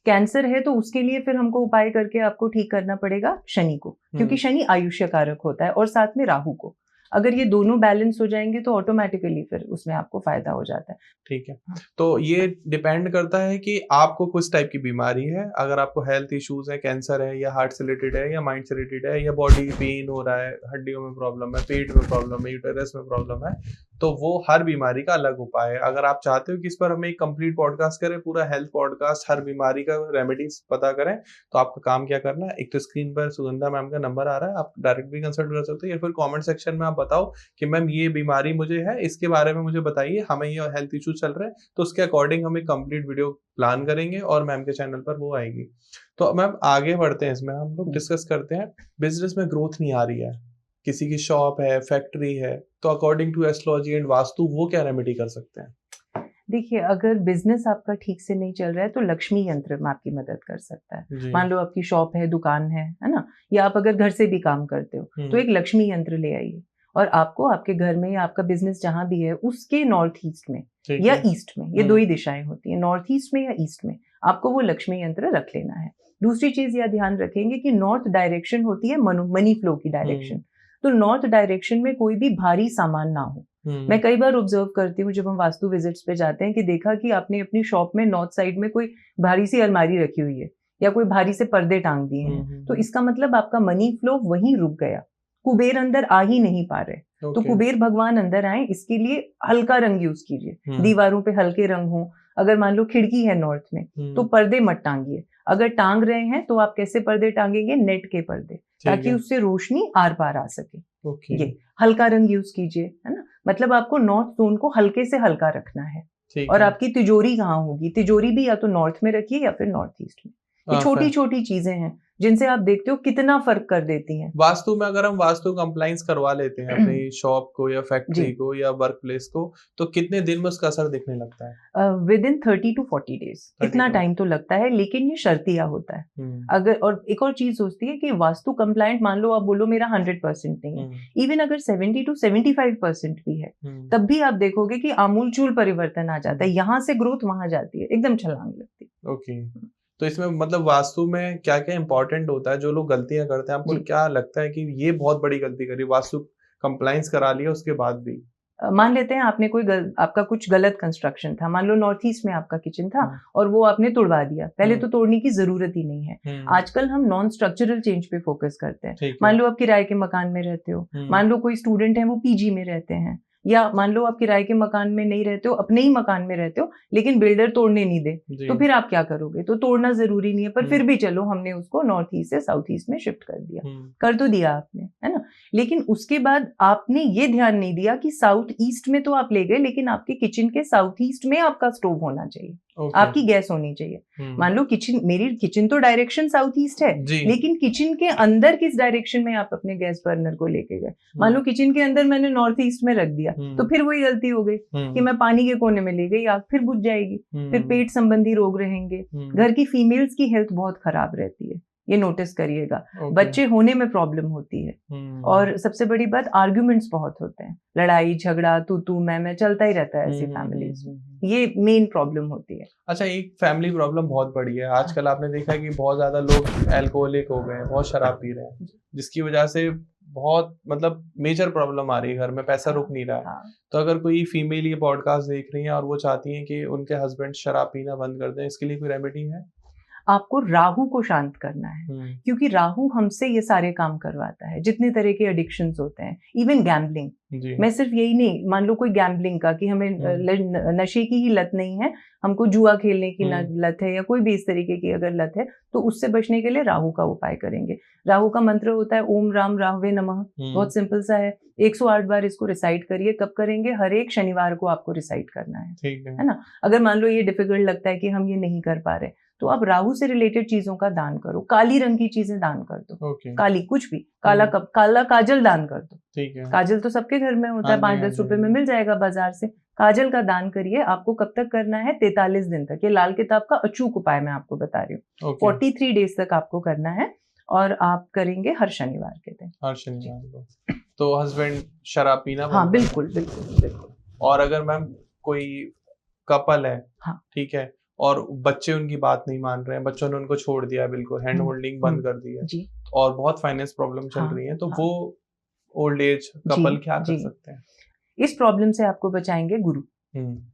कैंसर है तो उसके लिए फिर हमको उपाय करके आपको ठीक करना पड़ेगा शनि को, क्योंकि शनि आयुष्य कारक होता है, और साथ में राहु को। अगर ये दोनों बैलेंस हो जाएंगे तो ऑटोमेटिकली फिर उसमें आपको फायदा हो जाता है। ठीक है। हाँ। तो ये डिपेंड करता है कि आपको किस टाइप की बीमारी है। अगर आपको हेल्थ इश्यूज है, कैंसर है, या हार्ट से रिलेटेड है, या माइंड से रिलेटेड है, या बॉडी पेन हो रहा है, हड्डियों में प्रॉब्लम है, पेट में प्रॉब्लम है, यूटेरस में प्रॉब्लम है, तो वो हर बीमारी का अलग उपाय है। अगर आप चाहते हो कि इस पर हम एक कंप्लीट पॉडकास्ट करें, पूरा हेल्थ पॉडकास्ट, हर बीमारी का रेमेडीज पता करें, तो आपका काम क्या करना है, एक तो स्क्रीन पर सुगंधा मैम का नंबर आ रहा है, आप डायरेक्ट भी कंसल्ट कर सकते हो, या फिर कमेंट सेक्शन में आप बताओ कि मैम ये बीमारी मुझे है, इसके बारे में मुझे बताइए, हमें ये हेल्थ इशू चल रहा है, तो उसके अकॉर्डिंग हम एक कंप्लीट वीडियो प्लान करेंगे और मैम के चैनल पर वो आएगी। तो मैम आगे बढ़ते हैं, इसमें हम लोग डिस्कस करते हैं। बिजनेस में ग्रोथ नहीं आ रही है, किसी की शॉप है, फैक्ट्री है, तो according to astrology and vastu वो क्या रेमेडी कर सकते हैं? देखिए, अगर बिजनेस आपका ठीक से नहीं चल रहा है तो लक्ष्मी यंत्र में आपकी मदद कर सकता है। मान लो आपकी शॉप है, दुकान है ना, या आप अगर घर से भी काम करते हो तो एक लक्ष्मी यंत्र ले आइए और आपको आपके घर में या आपका बिजनेस जहां भी है उसके नॉर्थ ईस्ट में या ईस्ट में, ये दो ही दिशाएं होती है, नॉर्थ ईस्ट में या ईस्ट में, आपको वो लक्ष्मी यंत्र रख लेना है। दूसरी चीज यह ध्यान रखेंगे कि नॉर्थ डायरेक्शन होती है मनी फ्लो की डायरेक्शन, तो नॉर्थ डायरेक्शन में कोई भी भारी सामान ना हो। मैं कई बार ऑब्जर्व करती हूँ जब हम वास्तु विजिट्स पे जाते हैं कि देखा कि आपने अपनी शॉप में नॉर्थ साइड में कोई भारी सी अलमारी रखी हुई है या कोई भारी से पर्दे टांग दिए हैं, तो इसका मतलब आपका मनी फ्लो वहीं रुक गया, कुबेर अंदर आ ही नहीं पा रहे। तो कुबेर भगवान अंदर आए इसके लिए हल्का रंग यूज कीजिए, दीवारों पे हल्के रंग हो। अगर मान लो खिड़की है नॉर्थ में तो पर्दे मत टांगिए, अगर टांग रहे हैं तो आप कैसे पर्दे टांगेंगे, नेट के पर्दे, ताकि उससे रोशनी आर पार आ सके। ये हल्का रंग यूज कीजिए, है ना, मतलब आपको नॉर्थ जोन को हल्के से हल्का रखना है। और आपकी तिजोरी कहाँ होगी, तिजोरी भी या तो नॉर्थ में रखिए या फिर नॉर्थ ईस्ट में। ये छोटी छोटी चीजें हैं जिनसे आप देखते हो कितना फर्क कर देती हैं। वास्तु में अगर हम वास्तु कंप्लाइंस करवा लेते हैं अपनी शॉप को या फैक्ट्री को या वर्क प्लेस को, तो कितने दिन में उसका असर दिखने लगता है? विद इन 30 to 40 डेज, इतना टाइम तो लगता है, लेकिन ये शर्तिया होता है। अगर और एक और चीज होती है कि वास्तु कंप्लाइंट, मान लो आप बोलो मेरा 100% नहीं है, इवन अगर 70 to 75% भी है, तब भी आप देखोगे कि आमूलचूल परिवर्तन आ जाता है, यहाँ से ग्रोथ वहां जाती है, एकदम छलांग लगती है। ओके। तो इसमें मतलब वास्तु में क्या क्या इंपॉर्टेंट होता है, जो लोग गलतियां करते हैं, आपको क्या लगता है कि ये बहुत बड़ी गलती करी, वास्तु कंप्लाइंस करा लिया उसके बाद भी? मान लेते हैं आपने कोई आपका कुछ गलत कंस्ट्रक्शन था, मान लो नॉर्थ ईस्ट में आपका किचन था और वो आपने तोड़वा दिया, पहले तो तोड़ने की जरूरत ही नहीं है। आजकल हम नॉन स्ट्रक्चरल चेंज पे फोकस करते हैं। मान लो आप किराए के मकान में रहते हो, मान लो कोई स्टूडेंट है वो पीजी में रहते हैं, या मान लो आप किराए के मकान में नहीं रहते हो, अपने ही मकान में रहते हो, लेकिन बिल्डर तोड़ने नहीं दे, तो फिर आप क्या करोगे? तो तोड़ना जरूरी नहीं है, पर फिर भी चलो हमने उसको नॉर्थ ईस्ट से साउथ ईस्ट में शिफ्ट कर दिया, कर तो दिया आपने, है ना, लेकिन उसके बाद आपने ये ध्यान नहीं दिया कि साउथ ईस्ट में तो आप ले गए, लेकिन आपके किचन के साउथ ईस्ट में आपका स्टोव होना चाहिए, आपकी गैस होनी चाहिए। मान लो किचन, मेरी किचन तो डायरेक्शन साउथ ईस्ट है, लेकिन किचन के अंदर किस डायरेक्शन में आप अपने गैस बर्नर को लेके गए? मान लो किचन के अंदर मैंने नॉर्थ ईस्ट में रख दिया, तो फिर वही गलती हो गई कि मैं पानी के कोने में ले गई, आग फिर बुझ जाएगी, फिर पेट संबंधी रोग रहेंगे। घर की फीमेल्स की हेल्थ बहुत खराब रहती है, ये नोटिस करिएगा। बच्चे होने में प्रॉब्लम होती है, और सबसे बड़ी बात आर्ग्यूमेंट्स बहुत होते हैं, लड़ाई झगड़ा तू मैं चलता ही रहता है ऐसी फैमिलीज में, ये मेन प्रॉब्लम होती है। अच्छा, एक फैमिली प्रॉब्लम बहुत बड़ी है आजकल, आपने देखा है कि बहुत ज्यादा लोग एल्कोहलिक हो गए हैं, बहुत शराब पी रहे हैं, जिसकी वजह से बहुत मतलब मेजर प्रॉब्लम आ रही है घर में, पैसा रुक नहीं रहा है। तो अगर कोई फीमेल ये पॉडकास्ट देख रही है और वो चाहती है कि उनके हस्बैंड शराब पीना बंद कर दें, इसके लिए कोई रेमेडी है? आपको राहु को शांत करना है, क्योंकि राहु हमसे ये सारे काम करवाता है, जितने तरह के एडिक्शंस होते हैं, इवन गैम्बलिंग। मैं सिर्फ यही नहीं, मान लो कोई गैम्बलिंग का, कि हमें नशे की ही लत नहीं है, हमको जुआ खेलने की लत है या कोई भी इस तरीके की अगर लत है, तो उससे बचने के लिए राहु का उपाय करेंगे। राहु का मंत्र होता है ओम राम राहवे नमः, बहुत सिंपल सा है, 108 बार इसको रिसाइट करिए। कब करेंगे? हर एक शनिवार को आपको रिसाइट करना है ना। अगर मान लो ये डिफिकल्ट लगता है कि हम ये नहीं कर पा रहे, तो आप राहु से रिलेटेड चीजों का दान करो, काली रंग की चीजें दान कर दो, काली कुछ भी, काला काजल दान कर दो, काजल तो सबके घर में होता है, 5-10 रुपए में मिल जाएगा बाजार से, काजल का दान करिए। आपको कब तक करना है? 43 दिन तक। ये लाल किताब का अचूक उपाय मैं आपको बता रही हूँ। 43 डेज तक आपको करना है, और आप करेंगे हर शनिवार के दिन। हर शनिवार को। तो हस्बैंड शराब पीना? हाँ, बिल्कुल बिल्कुल बिल्कुल। और अगर मैम कोई कपल है, हाँ, ठीक है, और बच्चे उनकी बात नहीं मान रहे हैं, बच्चों ने उनको छोड़ दिया, बिल्कुल हैंड होल्डिंग बंद कर दी है, और बहुत फाइनेंस प्रॉब्लम चल रही है, तो वो ओल्ड एज कपल क्या कर जी। सकते हैं? इस प्रॉब्लम से आपको बचाएंगे गुरु।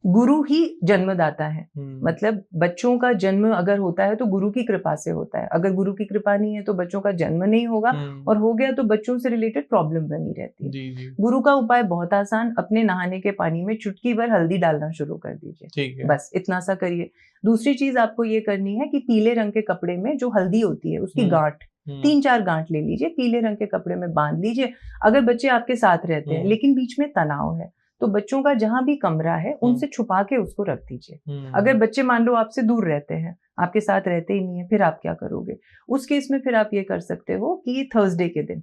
गुरु ही जन्मदाता है। मतलब बच्चों का जन्म अगर होता है तो गुरु की कृपा से होता है। अगर गुरु की कृपा नहीं है तो बच्चों का जन्म नहीं होगा, और हो गया तो बच्चों से रिलेटेड प्रॉब्लम बनी रहती है। जी। गुरु का उपाय बहुत आसान, अपने नहाने के पानी में चुटकी भर हल्दी डालना शुरू कर दीजिए। ठीक है। बस इतना सा करिए। दूसरी चीज आपको ये करनी है कि पीले रंग के कपड़े में जो हल्दी होती है उसकी गांठ 3-4 गांठ ले लीजिए, पीले रंग के कपड़े में बांध लीजिए। अगर बच्चे आपके साथ रहते हैं लेकिन बीच में तनाव है तो बच्चों का जहां भी कमरा है उनसे छुपा के उसको रख दीजिए। अगर बच्चे मान लो आपसे दूर रहते हैं, आपके साथ रहते ही नहीं है, फिर आप क्या करोगे? उस केस में फिर आप ये कर सकते हो कि थर्सडे के दिन,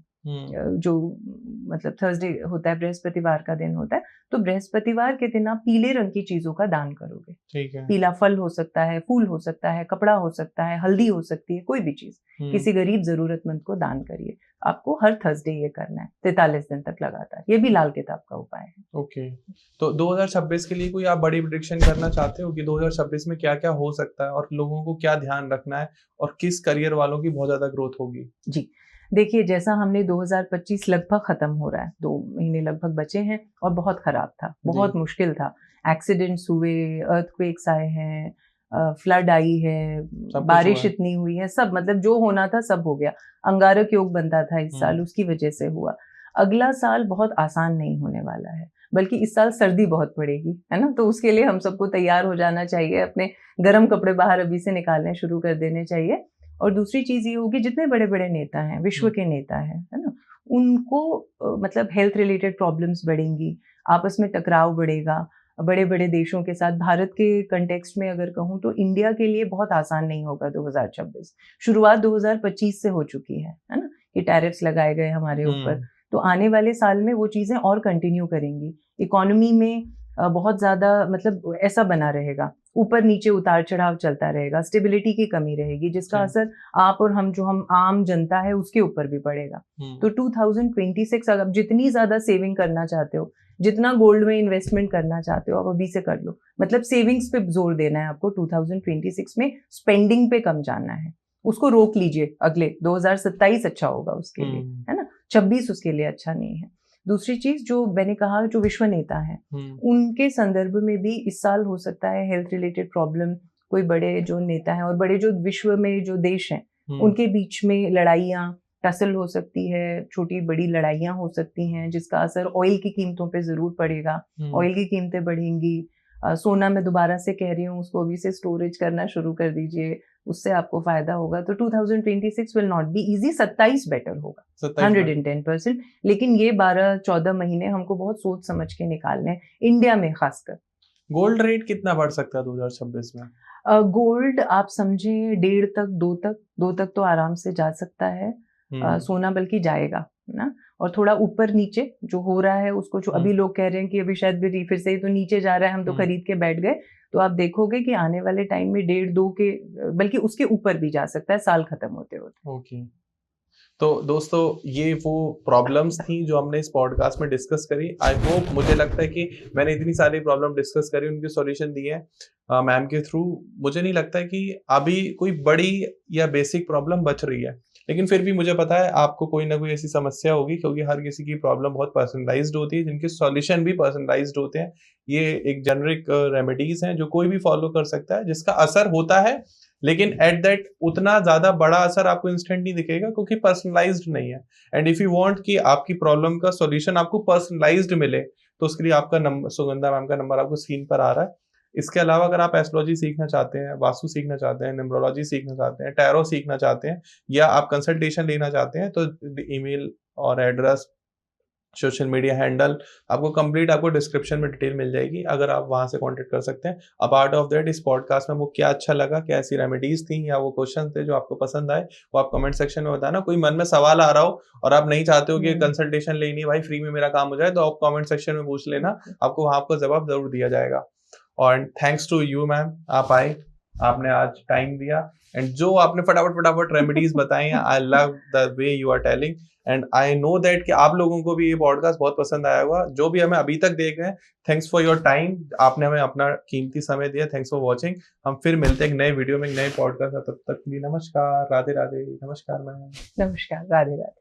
जो मतलब थर्सडे होता है, बृहस्पतिवार का दिन होता है, तो बृहस्पतिवार के दिन आप पीले रंग की चीजों का दान करोगे। ठीक है। पीला फल हो सकता है, फूल हो सकता है, कपड़ा हो सकता है, हल्दी हो सकती है, कोई भी चीज किसी गरीब जरूरतमंद को दान करिए। आपको हर थर्सडे ये करना है 43 दिन तक लगातार। ये भी लाल किताब का उपाय है। ओके। तो 2026 के लिए कोई आप बड़ी प्रेडिक्शन करना चाहते हो कि 2026 में क्या क्या हो सकता है और लोगों को क्या ध्यान रखना है और किस करियर वालों की बहुत ज्यादा ग्रोथ होगी? जी देखिए, जैसा हमने 2025 लगभग खत्म हो रहा है, 2 महीने लगभग बचे हैं और बहुत खराब था, बहुत मुश्किल था। एक्सीडेंट्स हुए, अर्थक्वेक्स आए हैं, फ्लड आई है, बारिश इतनी हुई है, सब मतलब जो होना था सब हो गया। अंगारक योग बनता था इस साल, उसकी वजह से हुआ। अगला साल बहुत आसान नहीं होने वाला है, बल्कि इस साल सर्दी बहुत पड़ेगी, है ना? तो उसके लिए हम सबको तैयार हो जाना चाहिए, अपने गर्म कपड़े बाहर अभी से निकालने शुरू कर देने चाहिए। और दूसरी चीज ये होगी, जितने बड़े बड़े नेता हैं, विश्व के नेता हैं, है ना, उनको मतलब हेल्थ रिलेटेड प्रॉब्लम्स बढ़ेंगी, आपस में टकराव बढ़ेगा बड़े बड़े देशों के साथ। भारत के कंटेक्स्ट में अगर कहूँ तो इंडिया के लिए बहुत आसान नहीं होगा 2026। शुरुआत 2025 से हो चुकी है ना, कि टैरिफ्स लगाए गए हमारे ऊपर, तो आने वाले साल में वो चीजें और कंटिन्यू करेंगी। इकोनॉमी में बहुत ज्यादा मतलब ऐसा बना रहेगा, ऊपर नीचे उतार चढ़ाव चलता रहेगा, स्टेबिलिटी की कमी रहेगी, जिसका असर आप और हम आम जनता है उसके ऊपर भी पड़ेगा। तो 2026 अगर आप जितनी ज्यादा सेविंग करना चाहते हो, जितना गोल्ड में इन्वेस्टमेंट करना चाहते हो, आप अभी से कर लो। मतलब सेविंग्स पे जोर देना है आपको 2026 में, स्पेंडिंग पे कम जाना है, उसको रोक लीजिए। अगले 2027 अच्छा होगा उसके लिए, है ना, 26 उसके लिए अच्छा नहीं है। दूसरी चीज जो मैंने कहा, जो विश्व नेता है उनके संदर्भ में भी इस साल हो सकता है हेल्थ रिलेटेड प्रॉब्लम, कोई बड़े जो नेता हैं और बड़े जो विश्व में जो देश हैं उनके बीच में लड़ाइयाँ, टसल हो सकती है, छोटी बड़ी लड़ाइयाँ हो सकती हैं, जिसका असर ऑयल की कीमतों पे जरूर पड़ेगा। ऑयल की कीमतें बढ़ेंगी। सोना मैं दोबारा से कह रही हूँ, उसको अभी से स्टोरेज करना शुरू कर दीजिए, उससे आपको फायदा होगा। तो 2026 will not be easy. 27 better होगा 110%, लेकिन ये 12-14 महीने हमको बहुत सोच समझ के निकालने हैं, इंडिया में खासकर। गोल्ड रेट कितना बढ़ सकता है 2026 में? गोल्ड आप समझे 1.5 तक, 2 तक तो आराम से जा सकता है। सोना बल्कि जाएगा ना, और थोड़ा ऊपर नीचे जो हो रहा है उसको, जो अभी लोग कह रहे हैं कि अभी शायद भी फिर से ही तो नीचे जा रहा है, हम तो खरीद के बैठ गए, तो आप देखोगे कि आने वाले टाइम में 1.5-2 के, बल्कि उसके ऊपर भी जा सकता है साल खत्म होते होते। ओके। तो दोस्तों, ये वो प्रॉब्लम्स थी जो हमने इस पॉडकास्ट में डिस्कस करी। आई होप, मुझे लगता है कि मैंने इतनी सारी प्रॉब्लम डिस्कस करी, उनके सॉल्यूशन दिए हैं मैम के थ्रू। मुझे नहीं लगता है कि अभी कोई बड़ी या बेसिक प्रॉब्लम बच रही है, लेकिन फिर भी मुझे पता है आपको कोई ना कोई ऐसी समस्या होगी, क्योंकि हर किसी की प्रॉब्लम बहुत पर्सनलाइज्ड होती है, जिनके सॉल्यूशन भी पर्सनलाइज्ड होते हैं। ये एक जेनरिक रेमेडीज हैं जो कोई भी फॉलो कर सकता है, जिसका असर होता है, लेकिन एट दैट उतना ज्यादा बड़ा असर आपको इंस्टेंट नहीं दिखेगा, क्योंकि पर्सनलाइज्ड नहीं है। एंड इफ यू वांट कि आपकी प्रॉब्लम का सॉल्यूशन आपको पर्सनलाइज्ड मिले, तो उसके लिए आपका नंबर, सुगंधा मैम का नंबर आपको स्क्रीन पर आ रहा है। इसके अलावा अगर आप एस्ट्रोलॉजी सीखना चाहते हैं, वास्तु सीखना चाहते हैं, न्यूमरोलॉजी सीखना चाहते हैं, टैरो सीखना चाहते हैं, या आप कंसल्टेशन लेना चाहते हैं, तो ईमेल और एड्रेस, सोशल मीडिया हैंडल आपको कंप्लीट, आपको डिस्क्रिप्शन में डिटेल मिल जाएगी, अगर आप वहां से कांटेक्ट कर सकते हैं। अपार्ट ऑफ दैट, इस पॉडकास्ट में वो क्या अच्छा लगा, क्या ऐसी रेमेडीज थी या वो क्वेश्चन थे जो आपको पसंद आए, वो आप कमेंट सेक्शन में बताना। कोई मन में सवाल आ रहा हो और आप नहीं चाहते हो कि कंसल्टेशन लेनी है, भाई फ्री में मेरा काम हो जाए, तो आप कमेंट सेक्शन में पूछ लेना, आपको वहां आपको जवाब जरूर दिया जाएगा। और थैंक्स टू यू मैम, आप आए, आपने आज टाइम दिया, एंड जो आपने फटाफट रेमेडीज बताई हैं, I love the way you are telling, and I know that कि आप लोगों को भी ये पॉडकास्ट बहुत पसंद आया होगा, जो भी हमें अभी तक देख रहे हैं। थैंक्स फॉर योर टाइम, आपने हमें अपना कीमती समय दिया, थैंक्स फॉर वॉचिंग। हम फिर मिलते हैं एक नए वीडियो में, एक नए पॉडकास्ट। तब तक के लिए नमस्कार, राधे राधे। नमस्कार मैम। नमस्कार, राधे राधे।